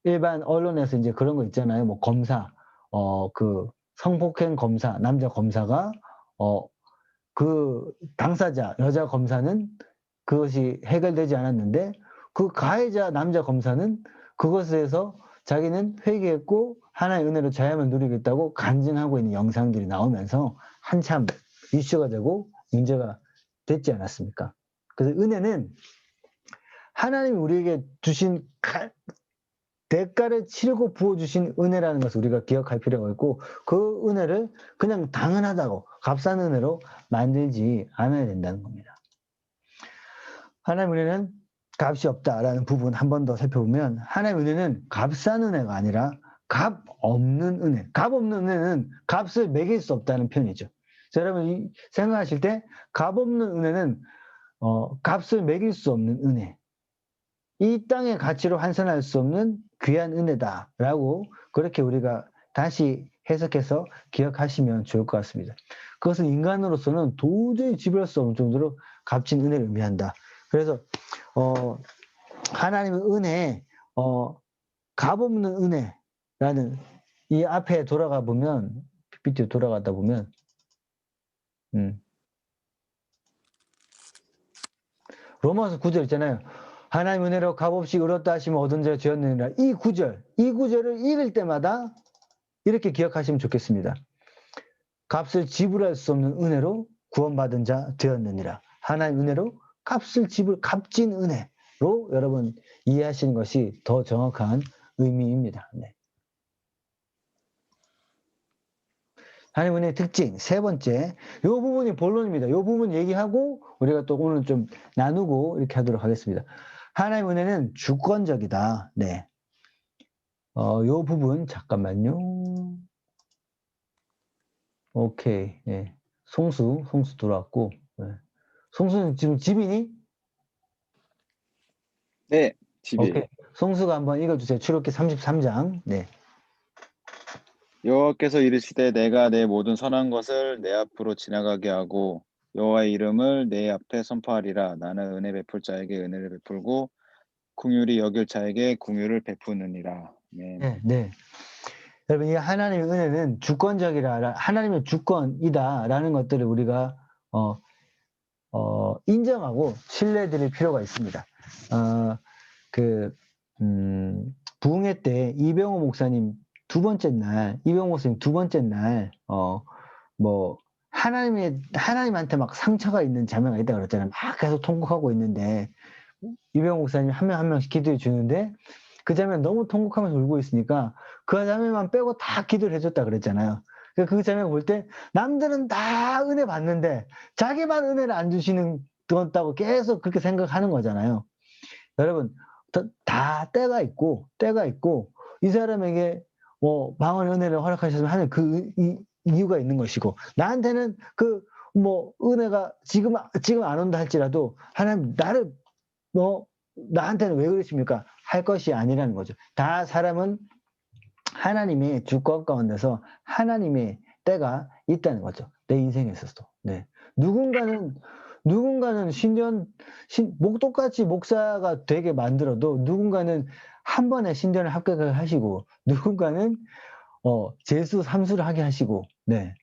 일반 언론에서 이제 그런 거 있잖아요. 검사 성폭행 검사 남자 검사가 그 당사자 여자 검사는 그것이 해결되지 않았는데 그 가해자 남자 검사는 그것에서 자기는 회개했고 하나의 은혜로 자유함을 누리겠다고 간증하고 있는 영상들이 나오면서 한참 이슈가 되고 문제가 됐지 않았습니까? 그래서 은혜는 하나님이 우리에게 주신 대가를 치르고 부어주신 은혜라는 것을 우리가 기억할 필요가 있고 그 은혜를 그냥 당연하다고 값싼 은혜로 만들지 않아야 된다는 겁니다. 하나님 은혜는 값이 없다라는 부분 한 번 더 살펴보면 하나님의 은혜는 값싼 은혜가 아니라 값 없는 은혜. 값 없는 은혜는 값을 매길 수 없다는 표현이죠. 자, 여러분 생각하실 때 값 없는 은혜는 값을 매길 수 없는 은혜. 이 땅의 가치로 환산할 수 없는 귀한 은혜다라고 그렇게 우리가 다시 해석해서 기억하시면 좋을 것 같습니다. 그것은 인간으로서는 도저히 지불할 수 없는 정도로 값진 은혜를 의미한다. 그래서 하나님의 은혜, 값없는 은혜라는 이 앞에 돌아가 보면 PPT 돌아가다 보면 로마서 9절 있잖아요. 하나님 은혜로 값없이 의롭다 하시면 얻은 자가 죄였느니라. 이 구절을 읽을 때마다 이렇게 기억하시면 좋겠습니다. 값을 지불할 수 없는 은혜로 구원받은 자 되었느니라. 하나님 은혜로 값진 은혜로 여러분 이해하시는 것이 더 정확한 의미입니다. 네. 하나님 은혜의 특징 세 번째, 이 부분이 본론입니다. 이 부분 얘기하고 우리가 또 오늘 좀 나누고 이렇게 하도록 하겠습니다. 하나님 은혜는 주권적이다. 네. 이 부분 잠깐만요. 오케이. 네. 송수 들어왔고. 네. 송수는 지금 집이니? 네, 집이에요. 오케이. 송수가 한번 읽어주세요. 출애굽기 33장. 네. 여호와께서 이르시되 내가 내 모든 선한 것을 내 앞으로 지나가게 하고 여호와의 이름을 내 앞에 선포하리라. 나는 은혜 베풀 자에게 은혜를 베풀고 긍휼히 여길 자에게 긍휼을 베푸느니라. 네. 네, 네. 여러분, 이 하나님의 은혜는 주권적이라, 하나님의 주권이다라는 것들을 우리가 인정하고 신뢰드릴 필요가 있습니다. 부흥회 때 이병호 목사님 두 번째 날, 하나님한테 막 상처가 있는 자매가 있다 그랬잖아요. 막 계속 통곡하고 있는데, 이병호 목사님 한 명 한 명씩 기도해 주는데, 그 자매는 너무 통곡하면서 울고 있으니까, 그 자매만 빼고 다 기도를 해줬다 그랬잖아요. 그 자매가 볼 때, 남들은 다 은혜 받는데, 자기만 은혜를 안 주시는 것 계속 그렇게 생각하는 거잖아요. 여러분, 다 때가 있고, 이 사람에게 방언의 은혜를 허락하셨으면 하는 이유가 있는 것이고, 나한테는 은혜가 지금 안 온다 할지라도, 하나님, 나한테는 왜 그러십니까? 할 것이 아니라는 거죠. 다 사람은 하나님의 주권 가운데서 하나님의 때가 있다는 거죠. 내 인생에 있어서도. 네. 누군가는 똑같이 목사가 되게 만들어도 누군가는 한 번에 신전을 합격을 하시고 누군가는 재수 삼수를 하게 하시고, 네.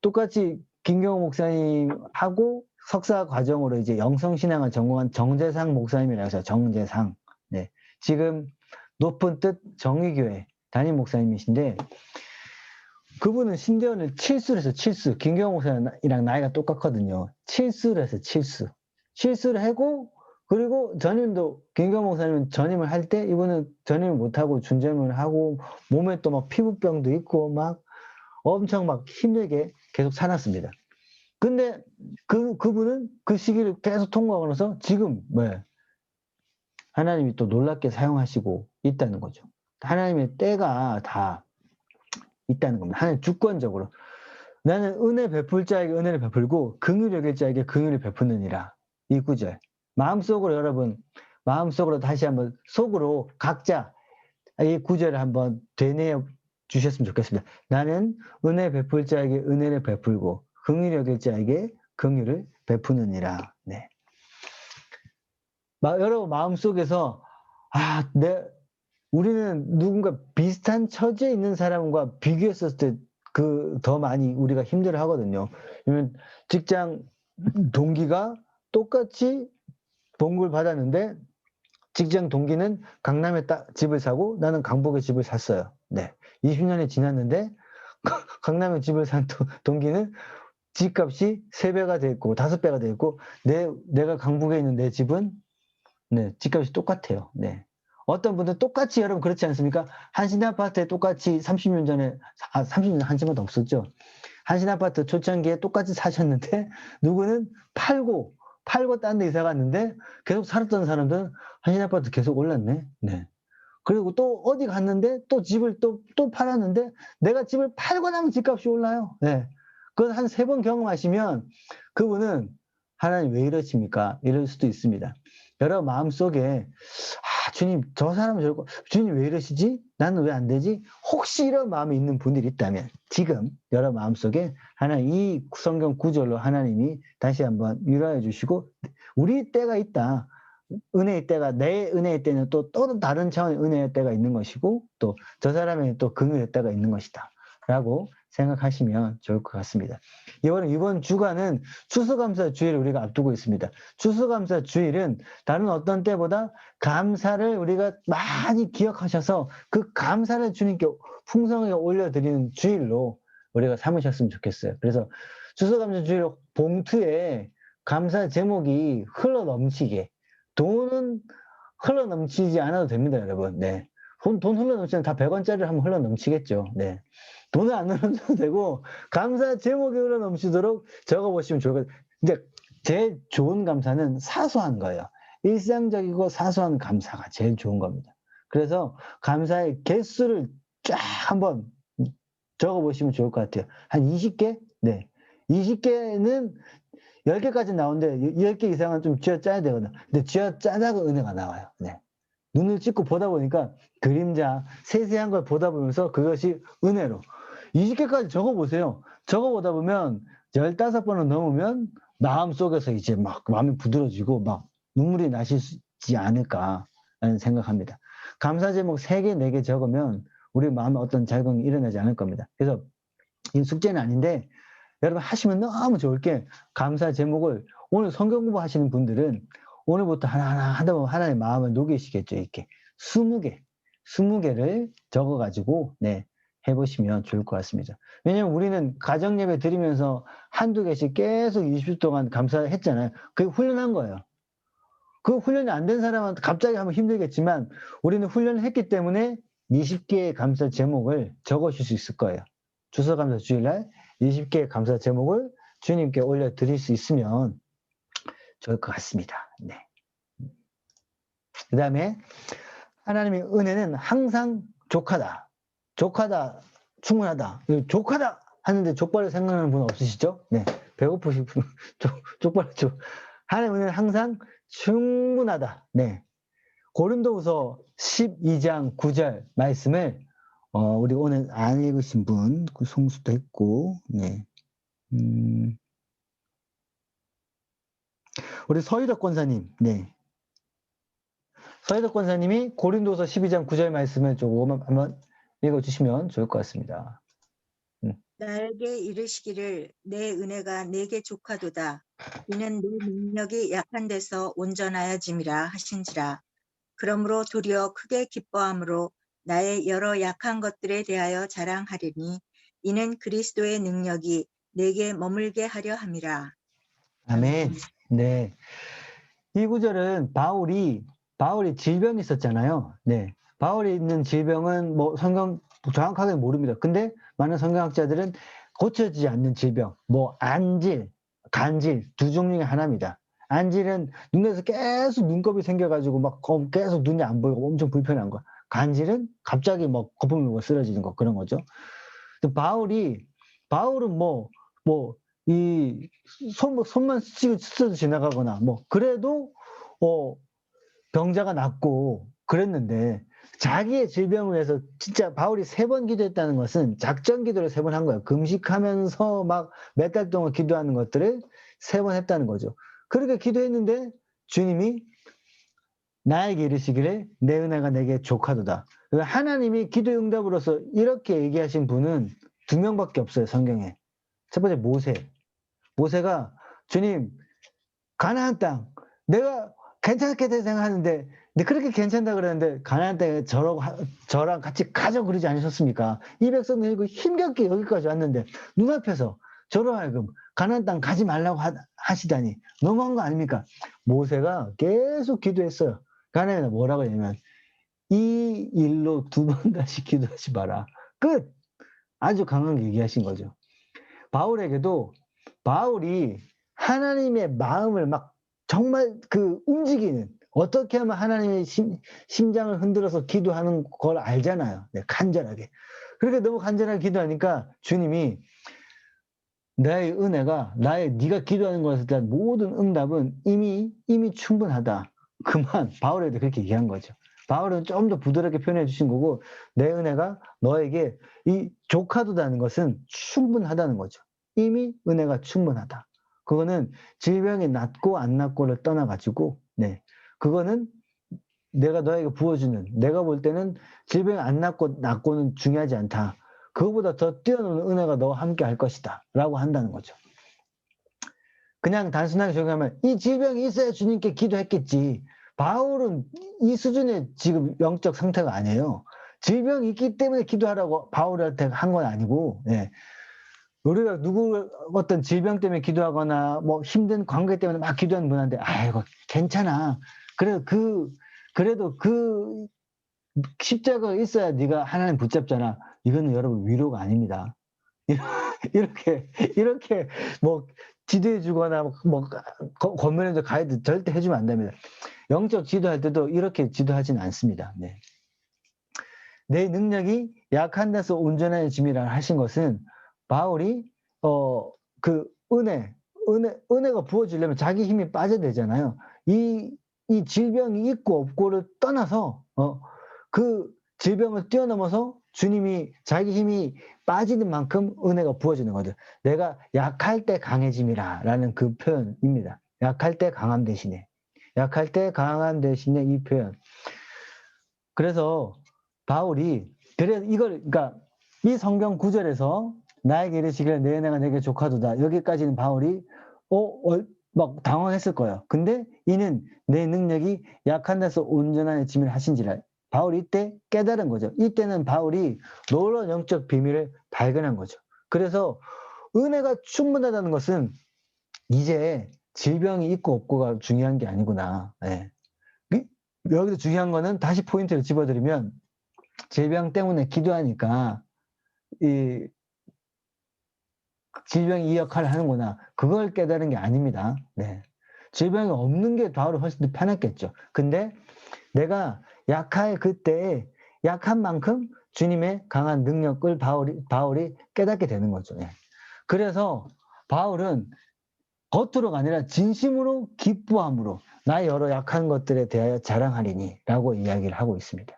똑같이 김경호 목사님하고 석사 과정으로 이제 영성신앙을 전공한 정재상 목사님이라고 해서 정재상. 네. 지금 높은 뜻 정의교회 담임 목사님이신데 그분은 신전을 7수를 해서 7수. 김경호 목사님이랑 나이가 똑같거든요. 7수를 해서 7수. 7수를 하고 그리고 전임도 김경호 목사님은 전임을 할 때 이분은 전임을 못하고 준전임을 하고 몸에 또 막 피부병도 있고 막 엄청 막 힘들게 계속 살았습니다. 근데 그분은 그 시기를 계속 통과하고 나서 지금 하나님이 또 놀랍게 사용하시고 있다는 거죠. 하나님의 때가 다 있다는 겁니다. 하나님 주권적으로 나는 은혜 베풀 자에게 은혜를 베풀고 긍휼히 여길 자에게 긍휼을 베푸느니라. 이 구절 마음속으로 여러분 다시 한번 속으로 각자 이 구절을 한번 되뇌어 주셨으면 좋겠습니다. 나는 은혜 베풀 자에게 은혜를 베풀고 긍휼히 여길 자에게 긍휼을 베푸느니라. 네. 여러분 마음속에서 우리는 누군가 비슷한 처지에 있는 사람과 비교했을 때 더 많이 우리가 힘들어 하거든요. 왜냐면 직장 동기가 똑같이 봉급을 받았는데 직장 동기는 강남에 집을 사고 나는 강북에 집을 샀어요. 네. 20년이 지났는데 강남에 집을 산 동기는 집값이 3배가 됐고 5배가 됐고 내가 강북에 있는 내 집은 집값이 똑같아요. 네. 어떤 분들은 똑같이 여러분 그렇지 않습니까? 한신아파트에 똑같이 30년 전에 30년 한시마다 없었죠. 한신아파트 초창기에 똑같이 사셨는데 누구는 팔고 팔고 딴 데 이사 갔는데 계속 살았던 사람들은 한신 아파트 계속 올랐네. 네. 그리고 또 어디 갔는데 또 집을 또 팔았는데 내가 집을 팔고 나면 집값이 올라요. 네. 그건 한 3번 경험하시면 그분은 하나님 왜 이러십니까? 이럴 수도 있습니다. 여러분 마음속에 주님 저 사람은 저렇고 주님 왜 이러시지? 나는 왜 안 되지? 혹시 이런 마음이 있는 분들이 있다면 지금 여러분 마음속에 하나님 이 성경 구절로 하나님이 다시 한번 위로해 주시고 우리 때가 있다. 은혜의 때가 내 은혜의 때는 또 다른 차원의 은혜의 때가 있는 것이고 또 저 사람의 또 긍휼의 때가 있는 것이다 라고 생각하시면 좋을 것 같습니다. 이번 주간은 추수감사 주일을 우리가 앞두고 있습니다. 추수감사 주일은 다른 어떤 때보다 감사를 우리가 많이 기억하셔서 그 감사를 주님께 풍성하게 올려드리는 주일로 우리가 삼으셨으면 좋겠어요. 그래서 추수감사 주일 봉투에 감사 제목이 흘러 넘치게, 돈은 흘러 넘치지 않아도 됩니다, 여러분. 네. 돈 흘러 넘치면 다 100원짜리를 하면 흘러 넘치겠죠. 네. 돈을 안 흘러 넘쳐도 되고, 감사 제목이 흘러 넘치도록 적어보시면 좋을 것 같아요. 이제 제일 좋은 감사는 사소한 거예요. 일상적이고 사소한 감사가 제일 좋은 겁니다. 그래서 감사의 개수를 쫙 한번 적어보시면 좋을 것 같아요. 한 20개? 네. 20개는 10개까지 나오는데 10개 이상은 좀 쥐어짜야 되거든요. 근데 쥐어짜다가 은혜가 나와요. 네. 눈을 찍고 보다 보니까 그림자, 세세한 걸 보다 보면서 그것이 은혜로. 20개까지 적어보세요. 적어보다 보면 15번을 넘으면 마음속에서 이제 막 마음이 부드러지고 막 눈물이 나시지 않을까라는 생각합니다. 감사 제목 3개, 4개 적으면 우리 마음에 어떤 작용이 일어나지 않을 겁니다. 그래서 이 숙제는 아닌데 여러분 하시면 너무 좋을 게 감사 제목을 오늘 성경 공부 하시는 분들은 오늘부터 하나하나 하다 보면 하나님의 마음을 녹이시겠죠. 이렇게 20개를 적어가지고 네 해보시면 좋을 것 같습니다. 왜냐면 우리는 가정예배 드리면서 한두 개씩 계속 20주 동안 감사했잖아요. 그게 훈련한 거예요. 그 훈련이 안 된 사람은 갑자기 하면 힘들겠지만 우리는 훈련을 했기 때문에 20개의 감사 제목을 적으실 수 있을 거예요. 추수감사 주일날 20개의 감사 제목을 주님께 올려드릴 수 있으면 좋을 것 같습니다. 네. 그 다음에 하나님의 은혜는 항상 족하다. 충분하다. 족하다 하는데 족발을 생각나는 분 없으시죠? 네. 배고프신 분, 하나님의 은혜는 항상 충분하다. 네. 고린도후서 12장 9절 말씀을 우리 오늘 안 읽으신 분, 그 송수도 했고, 네. 우리 서희덕 권사님, 네. 서희덕 권사님이 고린도서 12장 9절 말씀을 조금 한번 읽어주시면 좋을 것 같습니다. 나에게 이르시기를 내 은혜가 내게 족하도다. 이는 내 능력이 약한 데서 온전하여짐이라 하신지라. 그러므로 도리어 크게 기뻐함으로 나의 여러 약한 것들에 대하여 자랑하리니 이는 그리스도의 능력이 내게 머물게 하려 함이라. 아멘. 네. 이 구절은 바울이 질병이 있었잖아요. 네. 바울이 있는 질병은 뭐 성경 정확하게 모릅니다. 근데 많은 성경학자들은 고쳐지지 않는 질병, 뭐 안질, 간질 두 종류의 하나입니다. 안질은 눈에서 계속 눈곱이 생겨가지고 막 계속 눈이 안 보이고 엄청 불편한 거. 간질은 갑자기 뭐 거품이 물고 쓰러지는 거 그런 거죠. 근데 바울은 이 손만 스쳐 지나가거나 뭐 그래도 병자가 낫고 그랬는데 자기의 질병을 위해서 진짜 바울이 3번 기도했다는 것은 작전 기도를 3번 한 거예요. 금식하면서 막 몇 달 동안 기도하는 것들을 3번 했다는 거죠. 그렇게 기도했는데 주님이 나에게 이르시기를 내 은혜가 내게 족하도다. 하나님이 기도 응답으로서 이렇게 얘기하신 분은 2명밖에 없어요. 성경에. 첫 번째 모세가 주님 가나안 땅 내가 괜찮겠다 생각하는데 근데 그렇게 괜찮다 그러는데 가나안 땅에 저랑 같이 가자 그러지 않으셨습니까? 이 백성들 이고 힘겹게 여기까지 왔는데 눈앞에서 저로 하여금 가나안 땅 가지 말라고 하시다니 너무한 거 아닙니까? 모세가 계속 기도했어요. 하나님은 뭐라고 했냐면 이 일로 2번 다시 기도하지 마라. 끝! 아주 강하게 얘기하신 거죠. 바울에게도 바울이 하나님의 마음을 막 정말 그 움직이는, 어떻게 하면 하나님의 심장을 흔들어서 기도하는 걸 알잖아요. 네, 간절하게. 그렇게 너무 간절하게 기도하니까 주님이 나의 은혜가, 네가 기도하는 것에 대한 모든 응답은 이미 충분하다. 그만 바울에도 그렇게 얘기한 거죠. 바울은 좀 더 부드럽게 표현해 주신 거고, 내 은혜가 너에게 이 조카도다는 것은 충분하다는 거죠. 이미 은혜가 충분하다. 그거는 질병이 낫고 안 낫고를 떠나가지고, 네, 그거는 내가 너에게 부어주는, 내가 볼 때는 질병이 안 낫고는 중요하지 않다. 그거보다 더 뛰어노는 은혜가 너와 함께 할 것이다 라고 한다는 거죠. 그냥 단순하게 적용하면 이 질병이 있어야 주님께 기도했겠지. 바울은 이 수준의 지금 영적 상태가 아니에요. 질병이 있기 때문에 기도하라고 바울한테 한 건 아니고, 예. 우리가 누구 어떤 질병 때문에 기도하거나 뭐 힘든 관계 때문에 막 기도하는 분한테 아이고 괜찮아. 그래도 그 십자가가 있어야 네가 하나님 붙잡잖아. 이거는 여러분 위로가 아닙니다. 이렇게 뭐 지도해 주거나 뭐 권면해서 가이드 절대 해주면 안 됩니다. 영적 지도할 때도 이렇게 지도하지는 않습니다. 네. 내 능력이 약한 데서 온전한 짐이라 하신 것은 바울이 그 은혜가 부어지려면 자기 힘이 빠져야 되잖아요. 이 질병이 있고 없고를 떠나서 그 질병을 뛰어넘어서 주님이 자기 힘이 빠지는 만큼 은혜가 부어지는 거죠. 내가 약할 때 강해짐이라라는 그 표현입니다. 약할 때 강함 대신에 이 표현. 그래서 바울이 그러니까 이 성경 구절에서 나에게 이르시기를 내 은혜가 내게 족하도다. 여기까지는 바울이 막 당황했을 거예요. 근데 이는 내 능력이 약한 데서 온전한 짐을 하신지라. 바울이 이때 깨달은 거죠. 이때는 바울이 놀라운 영적 비밀을 발견한 거죠. 그래서 은혜가 충분하다는 것은 이제 질병이 있고 없고가 중요한 게 아니구나. 네. 여기서 중요한 거는 다시 포인트를 집어드리면 질병 때문에 기도하니까 이 질병이 이 역할을 하는구나. 그걸 깨달은 게 아닙니다. 네. 질병이 없는 게 바울이 훨씬 더 편했겠죠. 근데 내가 약할 그때에 약한 만큼 주님의 강한 능력을 바울이 깨닫게 되는 거죠. 네. 그래서 바울은 겉으로가 아니라 진심으로 기뻐함으로 나의 여러 약한 것들에 대하여 자랑하리니 라고 이야기를 하고 있습니다.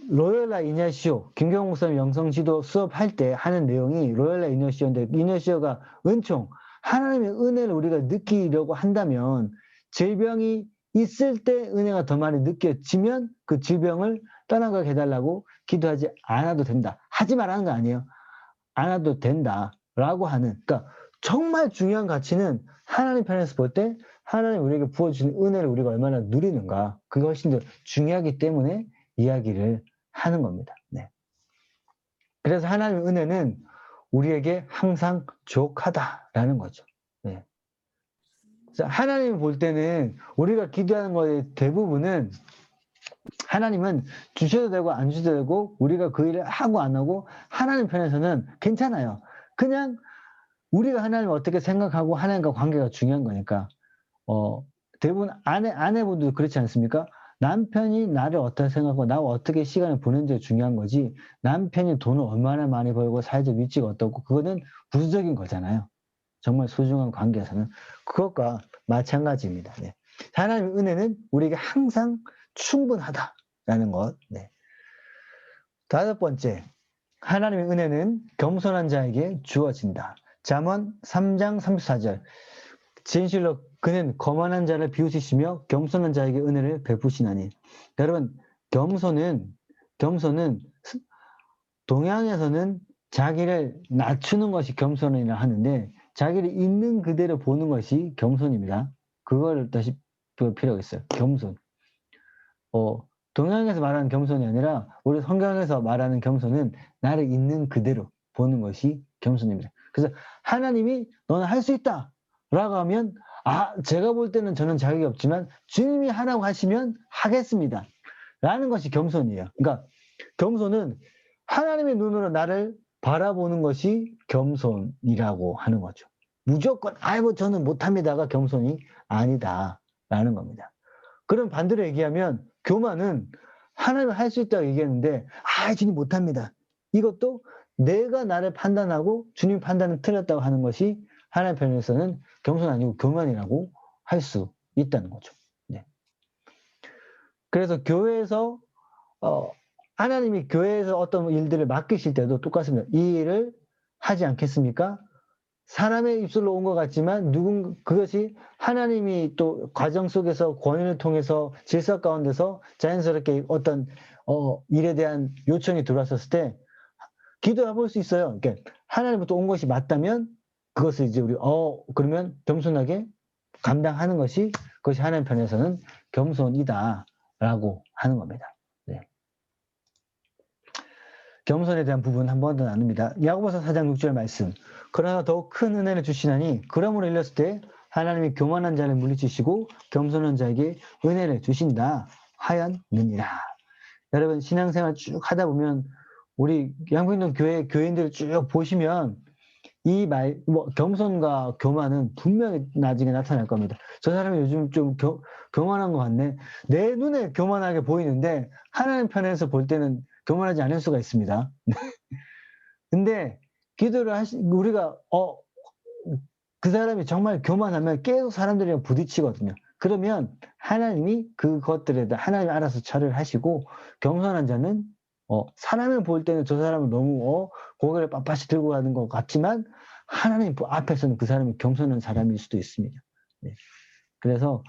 로열라 이냐시오, 김경호 목사님 영성지도 수업할 때 하는 내용이 로열라 이냐시오인데, 이냐시오가 은총, 하나님의 은혜를 우리가 느끼려고 한다면 질병이 있을 때 은혜가 더 많이 느껴지면 그 질병을 떠나가게 해달라고 기도하지 않아도 된다. 하지 말라는 거 아니에요. 안 해도 된다라고 하는, 그러니까 정말 중요한 가치는 하나님 편에서 볼 때 하나님 우리에게 부어주신 은혜를 우리가 얼마나 누리는가, 그게 훨씬 더 중요하기 때문에 이야기를 하는 겁니다. 네. 그래서 하나님의 은혜는 우리에게 항상 족하다라는 거죠. 네. 하나님이 볼 때는 우리가 기도하는 거의 대부분은 하나님은 주셔도 되고 안 주셔도 되고 우리가 그 일을 하고 안 하고 하나님 편에서는 괜찮아요. 그냥 우리가 하나님을 어떻게 생각하고 하나님과 관계가 중요한 거니까. 대부분 아내분도 그렇지 않습니까? 남편이 나를 어떻게 생각하고 나와 어떻게 시간을 보내는지가 중요한 거지, 남편이 돈을 얼마나 많이 벌고 사회적 위치가 어떻고 그거는 부수적인 거잖아요. 정말 소중한 관계에서는 그것과 마찬가지입니다. 네. 하나님의 은혜는 우리에게 항상 충분하다라는 것. 네. 다섯 번째, 하나님의 은혜는 겸손한 자에게 주어진다. 잠언 3장 34절. 진실로 그는 거만한 자를 비웃으시며 겸손한 자에게 은혜를 베푸시나니. 여러분, 겸손은 동양에서는 자기를 낮추는 것이 겸손이라 하는데 자기를 있는 그대로 보는 것이 겸손입니다. 그걸 다시 볼 필요가 있어요. 겸손. 동양에서 말하는 겸손이 아니라 우리 성경에서 말하는 겸손은 나를 있는 그대로 보는 것이 겸손입니다. 그래서 하나님이 너는 할 수 있다 라고 하면 제가 볼 때는 저는 자격이 없지만 주님이 하라고 하시면 하겠습니다 라는 것이 겸손이에요. 그러니까 겸손은 하나님의 눈으로 나를 바라보는 것이 겸손이라고 하는 거죠. 무조건 아이고 저는 못합니다가 겸손이 아니다라는 겁니다. 그럼 반대로 얘기하면 교만은 하나님 할 수 있다고 얘기했는데 주님 못합니다. 이것도 내가 나를 판단하고 주님 판단은 틀렸다고 하는 것이 하나님 편에서는 겸손 아니고 교만이라고 할 수 있다는 거죠. 네. 그래서 교회에서 하나님이 교회에서 어떤 일들을 맡기실 때도 똑같습니다. 이 일을 하지 않겠습니까? 사람의 입술로 온 것 같지만 그것이 하나님이 또 과정 속에서 권위를 통해서 질서 가운데서 자연스럽게 어떤 일에 대한 요청이 들어왔었을 때 기도해 볼 수 있어요. 그러니까 하나님부터 온 것이 맞다면 그것을 이제 우리 그러면 겸손하게 감당하는 것이 그것이 하나님 편에서는 겸손이다라고 하는 겁니다. 네. 겸손에 대한 부분 한 번 더 나눕니다. 야고보서 4장 6절 말씀. 그러나 더욱 큰 은혜를 주시나니 그러므로 일렀을 때 하나님이 교만한 자를 물리치시고 겸손한 자에게 은혜를 주신다 하였느니라. 여러분 신앙생활 쭉 하다 보면 우리 양평동 교회 교인들 쭉 보시면 이 겸손과 교만은 분명히 나중에 나타날 겁니다. 저 사람이 요즘 좀 교만한 것 같네. 내 눈에 교만하게 보이는데 하나님 편에서 볼 때는 교만하지 않을 수가 있습니다. 근데 기도를 우리가 그 사람이 정말 교만하면 계속 사람들이랑 부딪히거든요. 그러면 하나님이 그것들에 대해 하나님이 알아서 처리를 하시고 겸손한 자는 사람을 볼 때는 저 사람은 너무 고개를 빳빳이 들고 가는 것 같지만 하나님 앞에서는 그 사람이 겸손한 사람일 수도 있습니다. 네. 그래서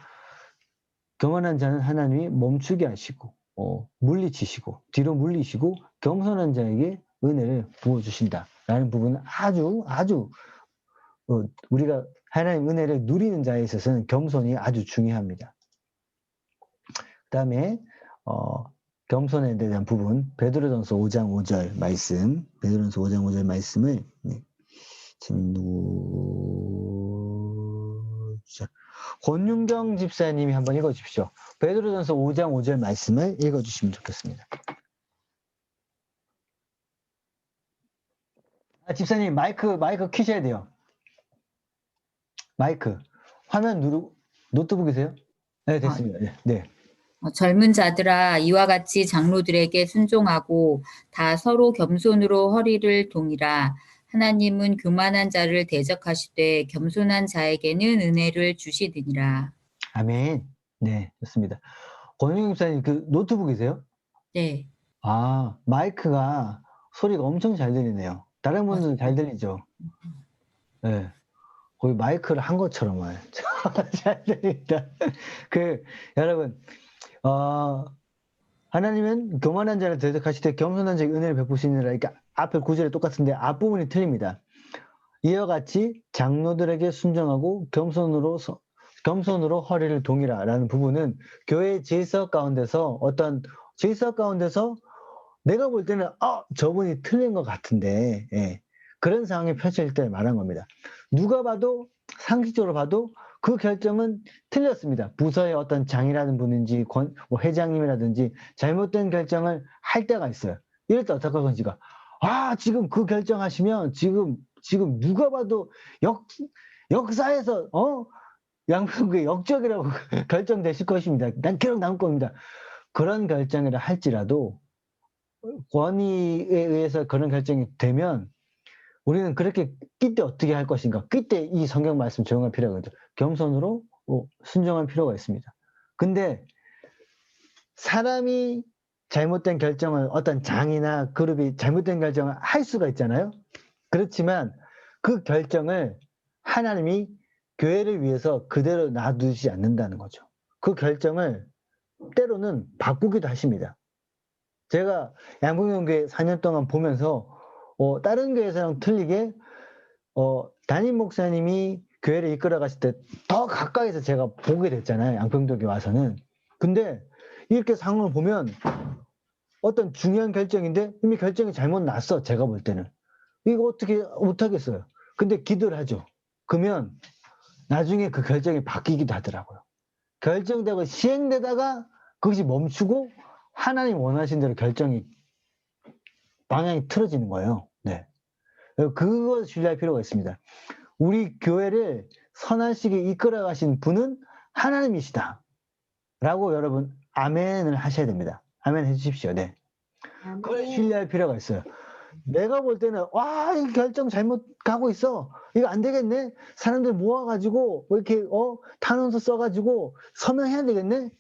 교만한 자는 하나님이 멈추게 하시고 물리치시고 뒤로 물리시고 겸손한 자에게 은혜를 부어주신다라는 부분은 아주 우리가 하나님 은혜를 누리는 자에 있어서는 겸손이 아주 중요합니다. 그 다음에 겸손에 대한 부분 베드로전서 5장 5절 말씀 베드로전서 5장 5절 말씀을 권윤경 집사님이 한번 읽어주십시오. 베드로전서 5장 5절 말씀을 읽어주시면 좋겠습니다. 집사님 마이크 켜셔야 돼요. 마이크 화면 누르고 노트북이세요? 네 됐습니다. 네. 젊은 자들아 이와 같이 장로들에게 순종하고 다 서로 겸손으로 허리를 동이라. 하나님은 교만한 자를 대적하시되 겸손한 자에게는 은혜를 주시느니라. 아멘. 네 좋습니다. 권윤경 집사님 그 노트북이세요? 네. 마이크가 소리가 엄청 잘 들리네요. 다른 분들은 잘 들리죠? 네. 거의 마이크를 한 것처럼 잘 들립니다. 여러분, 하나님은 교만한 자를 대적하실 때 겸손한 자에게 은혜를 베푸시느라. 그러니까 앞에 구절이 똑같은데 앞부분이 틀립니다. 이와 같이 장로들에게 순종하고 겸손으로 허리를 동이라라는 부분은 교회 질서 가운데서 내가 볼 때는 저분이 틀린 것 같은데 그런 상황이 펼쳐질 때 말한 겁니다. 누가 봐도 상식적으로 봐도 그 결정은 틀렸습니다. 부서의 어떤 장이라는 분인지 회장님이라든지 잘못된 결정을 할 때가 있어요. 이럴 때 어떡할 건지가 지금 그 결정하시면 지금 누가 봐도 역사에서 양평구의 역적이라고 결정되실 것입니다. 난 기록 남을 겁니다. 그런 결정이라 할지라도 권위에 의해서 그런 결정이 되면 우리는 그렇게 그때 어떻게 할 것인가? 그때 이 성경 말씀 적용할 필요가 있죠. 겸손으로 순종할 필요가 있습니다. 근데 사람이 잘못된 결정을 어떤 장이나 그룹이 잘못된 결정을 할 수가 있잖아요. 그렇지만 그 결정을 하나님이 교회를 위해서 그대로 놔두지 않는다는 거죠. 그 결정을 때로는 바꾸기도 하십니다. 제가 양봉영교회 4년 동안 보면서 다른 교회에서랑 틀리게 담임 목사님이 교회를 이끌어 가실 때 더 가까이서 제가 보게 됐잖아요. 양평동에 와서는. 근데 이렇게 상황을 보면 어떤 중요한 결정인데 이미 결정이 잘못 났어. 제가 볼 때는. 이거 어떻게 못하겠어요. 근데 기도를 하죠. 그러면 나중에 그 결정이 바뀌기도 하더라고요. 결정되고 시행되다가 그것이 멈추고 하나님 원하신 대로 방향이 틀어지는 거예요. 네. 그걸 신뢰할 필요가 있습니다. 우리 교회를 선하시게 이끌어 가신 분은 하나님이시다. 라고 여러분 아멘을 하셔야 됩니다. 아멘 해주십시오. 네. 그걸 아멘. 신뢰할 필요가 있어요. 내가 볼 때는 와, 이 결정 잘못 가고 있어. 이거 안 되겠네. 사람들 모아가지고 뭐 이렇게 탄원서 써가지고 서명해야 되겠네.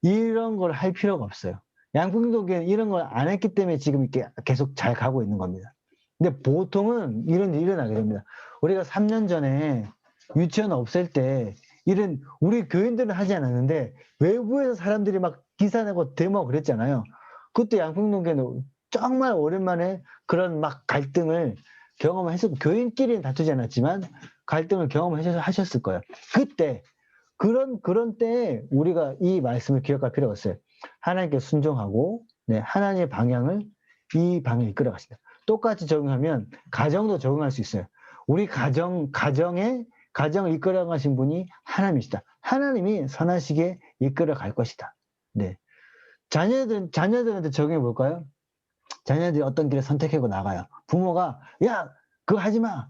이런 걸 할 필요가 없어요. 양풍교회는 이런 걸 안 했기 때문에 지금 이렇게 계속 잘 가고 있는 겁니다. 근데 보통은 이런 일이 일어나게 됩니다. 우리가 3년 전에 유치원 없앨 때 이런 우리 교인들은 하지 않았는데 외부에서 사람들이 막 기사 내고 데모하고 그랬잖아요. 그때 양풍동교회는 정말 오랜만에 그런 막 갈등을 경험했었고 교인끼리는 다투지 않았지만 갈등을 경험하셨을 거예요. 그때 그런 때에 우리가 이 말씀을 기억할 필요가 있어요. 하나님께 순종하고 네, 하나님의 방향을 이 방향에 이끌어 가신다. 똑같이 적용하면 가정도 적용할 수 있어요. 우리 가정을 이끌어 가신 분이 하나님이시다. 하나님이 선하시게 이끌어 갈 것이다. 네. 자녀들한테 적용해 볼까요? 자녀들이 어떤 길을 선택하고 나가요. 부모가 야, 그거 하지 마.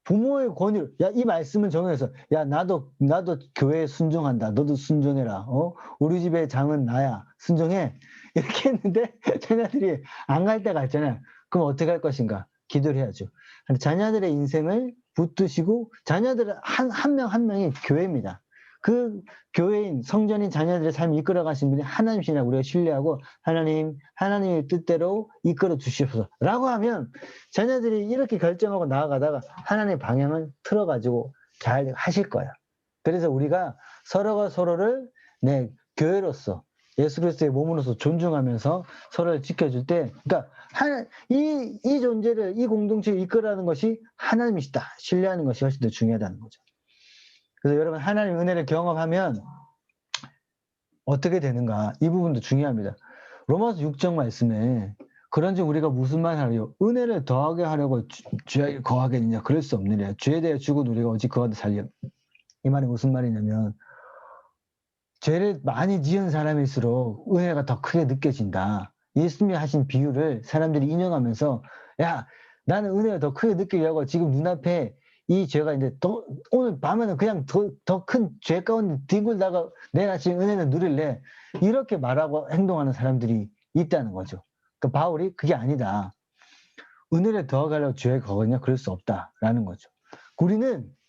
부모의 권위를 이 말씀을 적용해서 나도 교회에 순종한다. 너도 순종해라. 우리 집의 장은 나야. 순종해. 이렇게 했는데 자녀들이 안 갈 때가 있잖아요. 그럼 어떻게 할 것인가? 기도를 해야죠. 자녀들의 인생을 붙드시고 자녀들은 한 명 한 명이 교회입니다. 그 교회인 성전인 자녀들의 삶을 이끌어 가신 분이 하나님이시라 우리가 신뢰하고 하나님의 뜻대로 이끌어 주시옵소서라고 하면 자녀들이 이렇게 결정하고 나아가다가 하나님의 방향을 틀어가지고 잘 하실 거예요. 그래서 우리가 서로가 서로를 교회로서 예수 그리스도의 몸으로서 존중하면서 서로를 지켜줄 때, 그러니까 이 존재를 이 공동체를 이끌어가는 것이 하나님이시다. 신뢰하는 것이 훨씬 더 중요하다는 거죠. 그래서 여러분 하나님의 은혜를 경험하면 어떻게 되는가 이 부분도 중요합니다. 로마서 6장 말씀에 그런즉 우리가 무슨 말 하려 은혜를 더하게 하려고 죄에 거하겠느냐 그럴 수 없느냐 죄에 대해 죽은 우리가 오직 그와 살려. 이 말이 무슨 말이냐면 죄를 많이 지은 사람일수록 은혜가 더 크게 느껴진다. 예수님이 하신 비유를 사람들이 인용하면서 야 나는 은혜를 더 크게 느끼려고 지금 눈앞에 이 죄가 이제 오늘 밤에는 그냥 더 큰 죄 가운데 뒹굴다가 내가 지금 은혜는 누릴래. 이렇게 말하고 행동하는 사람들이 있다는 거죠. 그러니까 바울이 그게 아니다. 은혜를 더하려고 죄에 거하냐 그럴 수 없다라는 거죠.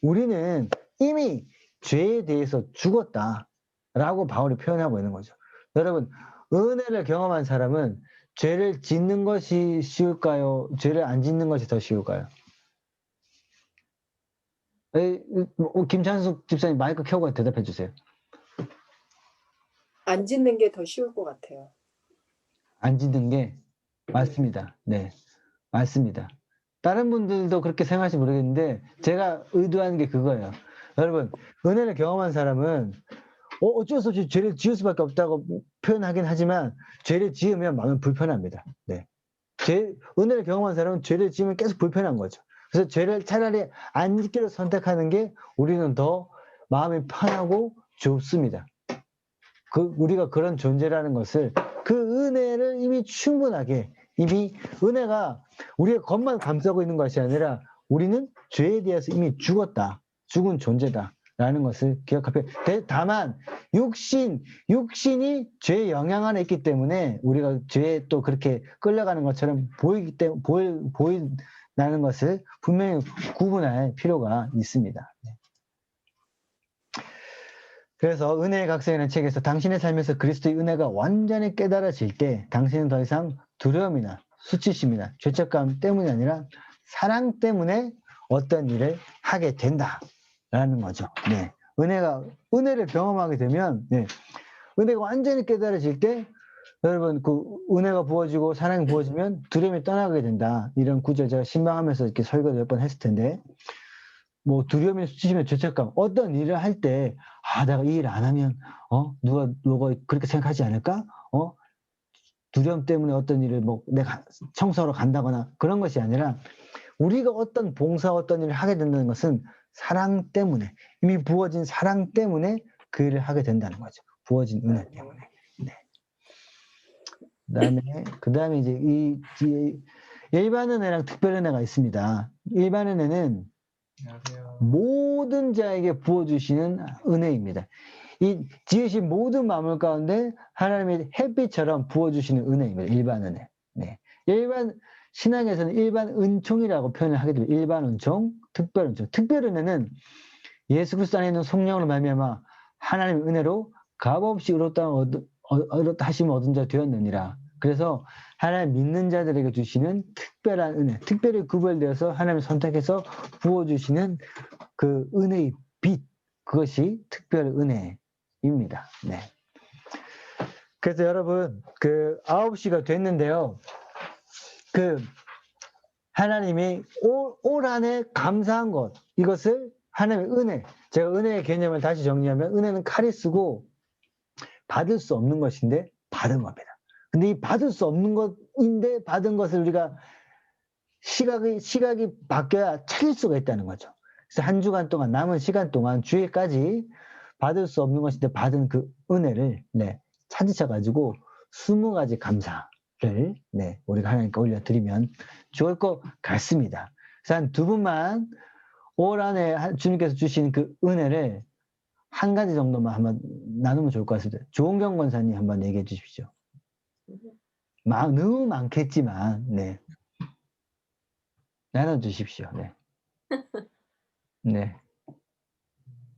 우리는 이미 죄에 대해서 죽었다라고 바울이 표현하고 있는 거죠. 여러분 은혜를 경험한 사람은 죄를 짓는 것이 쉬울까요? 죄를 안 짓는 것이 더 쉬울까요? 김찬숙 집사님 마이크 켜고 대답해 주세요. 안 짓는 게 더 쉬울 것 같아요. 안 짓는 게 맞습니다. 네, 맞습니다. 다른 분들도 그렇게 생각할지 모르겠는데 제가 의도하는 게 그거예요. 여러분 은혜를 경험한 사람은 어쩔 수 없이 죄를 지을 수밖에 없다고 표현하긴 하지만 죄를 지으면 마음이 불편합니다. 네, 은혜를 경험한 사람은 죄를 지으면 계속 불편한 거죠. 그래서 죄를 차라리 안 짓기를 선택하는 게 우리는 더 마음이 편하고 좋습니다. 우리가 그런 존재라는 것을 그 은혜를 이미 충분하게 은혜가 우리의 겉만 감싸고 있는 것이 아니라 우리는 죄에 대해서 이미 죽은 존재다라는 것을 기억하고 다만 육신이 죄의 영향 안에 있기 때문에 우리가 죄에 또 그렇게 끌려가는 것처럼 보인다는 것을 분명히 구분할 필요가 있습니다. 그래서 은혜의 각성이라는 책에서 당신의 삶에서 그리스도의 은혜가 완전히 깨달아질 때 당신은 더 이상 두려움이나 수치심이나 죄책감 때문이 아니라 사랑 때문에 어떤 일을 하게 된다라는 거죠. 네. 은혜를 경험하게 되면 은혜가 완전히 깨달아질 때 여러분 그 은혜가 부어지고 사랑이 부어지면 두려움이 떠나게 된다. 이런 구절 제가 신방하면서 이렇게 설교를 몇 번 했을 텐데 뭐 두려움이 수치심에 죄책감 어떤 일을 할 때 내가 이 일 안 하면 누가 그렇게 생각하지 않을까? 두려움 때문에 어떤 일을 내가 청소하러 간다거나 그런 것이 아니라 우리가 어떤 봉사 어떤 일을 하게 된다는 것은 사랑 때문에 이미 부어진 사랑 때문에 그 일을 하게 된다는 거죠. 부어진 은혜 때문에. 네. 그다음에 이제 이 일반 은혜랑 특별 은혜가 있습니다. 일반 은혜는 모든 자에게 부어주시는 은혜입니다. 이 지으신 모든 만물 가운데 하나님의 햇빛처럼 부어주시는 은혜입니다. 일반 은혜. 네. 일반 신앙에서는 일반 은총이라고 표현을 하게 됩니다. 일반 은총, 특별 은총. 특별 은혜는 예수 그리스도 안에 있는 성령으로 말미암아 하나님의 은혜로 값없이 의롭다 하심을 얻은 자 되었느니라. 그래서 하나님 믿는 자들에게 주시는 특별한 은혜, 특별히 구별되어서 하나님을 선택해서 부어주시는 그 은혜의 빛, 그것이 특별 은혜입니다. 네. 그래서 여러분, 9시가 됐는데요. 하나님이 올 한 해 감사한 것, 이것을 하나님의 은혜, 제가 은혜의 개념을 다시 정리하면 은혜는 칼이 쓰고 받을 수 없는 것인데 받은 겁니다. 근데 이 받을 수 없는 것인데 받은 것을 우리가 시각이 바뀌어야 찾을 수가 있다는 거죠. 그래서 한 주간 동안, 남은 시간 동안 주일까지 받을 수 없는 것인데 받은 그 은혜를 찾으셔가지고 20가지 감사를 우리가 하나님께 올려드리면 좋을 것 같습니다. 그래서 한 두 분만 올 한해 주님께서 주신 그 은혜를 한 가지 정도만 한번 나누면 좋을 것 같습니다. 조은경 권사님 한번 얘기해 주십시오. 너무 많겠지만, 나눠주십시오. 네.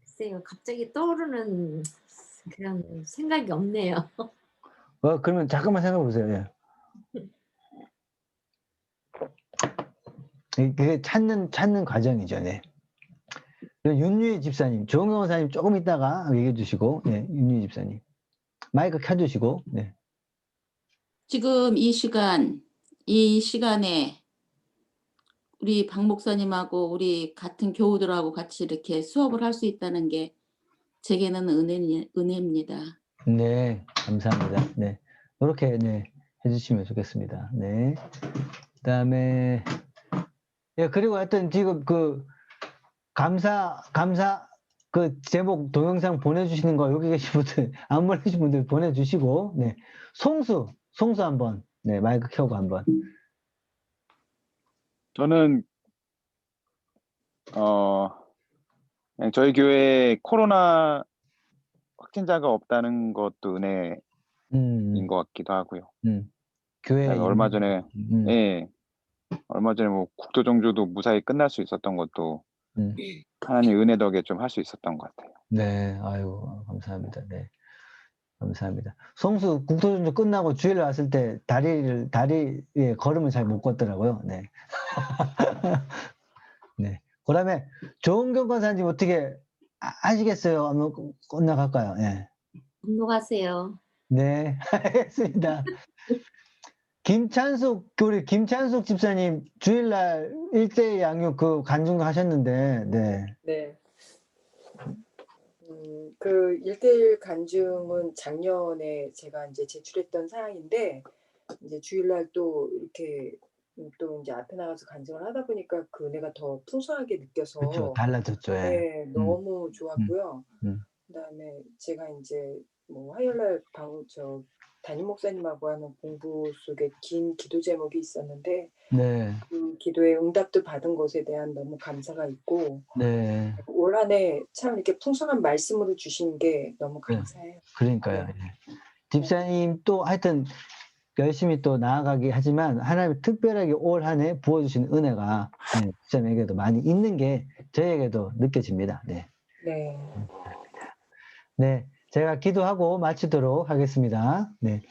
글쎄요, 갑자기 떠오르는 그런 생각이 없네요. 그러면 잠깐만 생각해 보세요. 그게 찾는 과정이죠. 네. 윤유희 집사님, 조은경 권사님 조금 있다가 얘기해 주시고, 윤유희 집사님. 마이크 켜주시고, 지금 이 시간에 우리 박 목사님하고 우리 같은 교우들하고 같이 이렇게 수업을 할 수 있다는 게 제게는 은혜입니다. 네, 감사합니다. 네, 그렇게 해주시면 좋겠습니다. 네, 그다음에 그리고 하여튼 지금 감사 제목 동영상 보내주시는 거 여기 계신 분들 안 보내주신 분들 보내주시고, 송수 한번 마이크 켜고 한번. 저는 그냥 저희 교회에 코로나 확진자가 없다는 것도 은혜인 것 같기도 하고요. 교회 얼마 전에 뭐 국토정조도 무사히 끝날 수 있었던 것도 하나님 은혜 덕에 좀 할 수 있었던 것 같아요. 네, 아유 감사합니다. 네, 감사합니다. 송수 국토정조 끝나고 주일 왔을 때 다리에 걸음을 잘 못 걷더라고요. 네. 네. 그다음에 조은경 권사님 어떻게 하시겠어요? 한번 건너갈까요? 네. 건너가세요. 네, 알겠습니다. 우리 김찬숙 집사님 주일날 1대 양육 간증 하셨는데, 네. 그 1대1 간증은 작년에 제가 이제 제출했던 사항인데, 이제 주일날 또 이렇게 또 이제 앞에 나가서 간증을 하다 보니까 그 은혜가 더 풍성하게 느껴서 그렇죠. 달라졌죠. 네, 너무 좋았고요. 음. 그다음에 제가 이제 뭐 화요일날 담임 목사님하고 하는 공부 속에 긴 기도 제목이 있었는데 그 기도의 응답도 받은 것에 대한 너무 감사가 있고 올 한 해 참 이렇게 풍성한 말씀으로 주신 게 너무 감사해요. 그러니까요. 집사님 또 하여튼 열심히 또 나아가기 하지만 하나님 특별하게 올 한 해 부어주신 은혜가 집사님에게도 많이 있는 게 저에게도 느껴집니다. 네, 제가 기도하고 마치도록 하겠습니다. 네,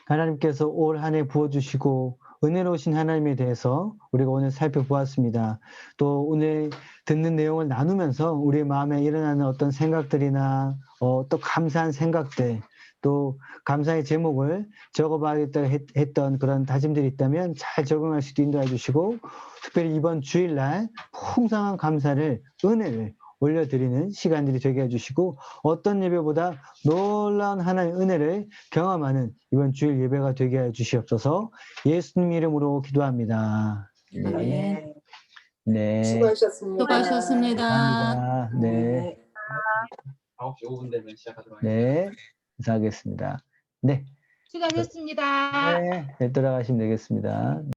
하나님께서 올 한 해 부어주시고 은혜로우신 하나님에 대해서 우리가 오늘 살펴보았습니다. 또 오늘 듣는 내용을 나누면서 우리 마음에 일어나는 어떤 생각들이나 또 감사한 생각들, 또 감사의 제목을 적어봐야겠다 했던 그런 다짐들이 있다면 잘 적응할 수 있도록 인도해 주시고, 특별히 이번 주일날 풍성한 감사를, 은혜를 올려드리는 시간들이 되게 해주시고, 어떤 예배보다 놀라운 하나님의 은혜를 경험하는 이번 주일 예배가 되게 해주시옵소서. 예수님 이름으로 기도합니다. 네. 수고하셨습니다. 감사합니다. 네. 9시 5분 되면 시작하도록 하겠습니다. 네. 인사하겠습니다. 네. 수고하셨습니다. 네. 돌아가시면 되겠습니다.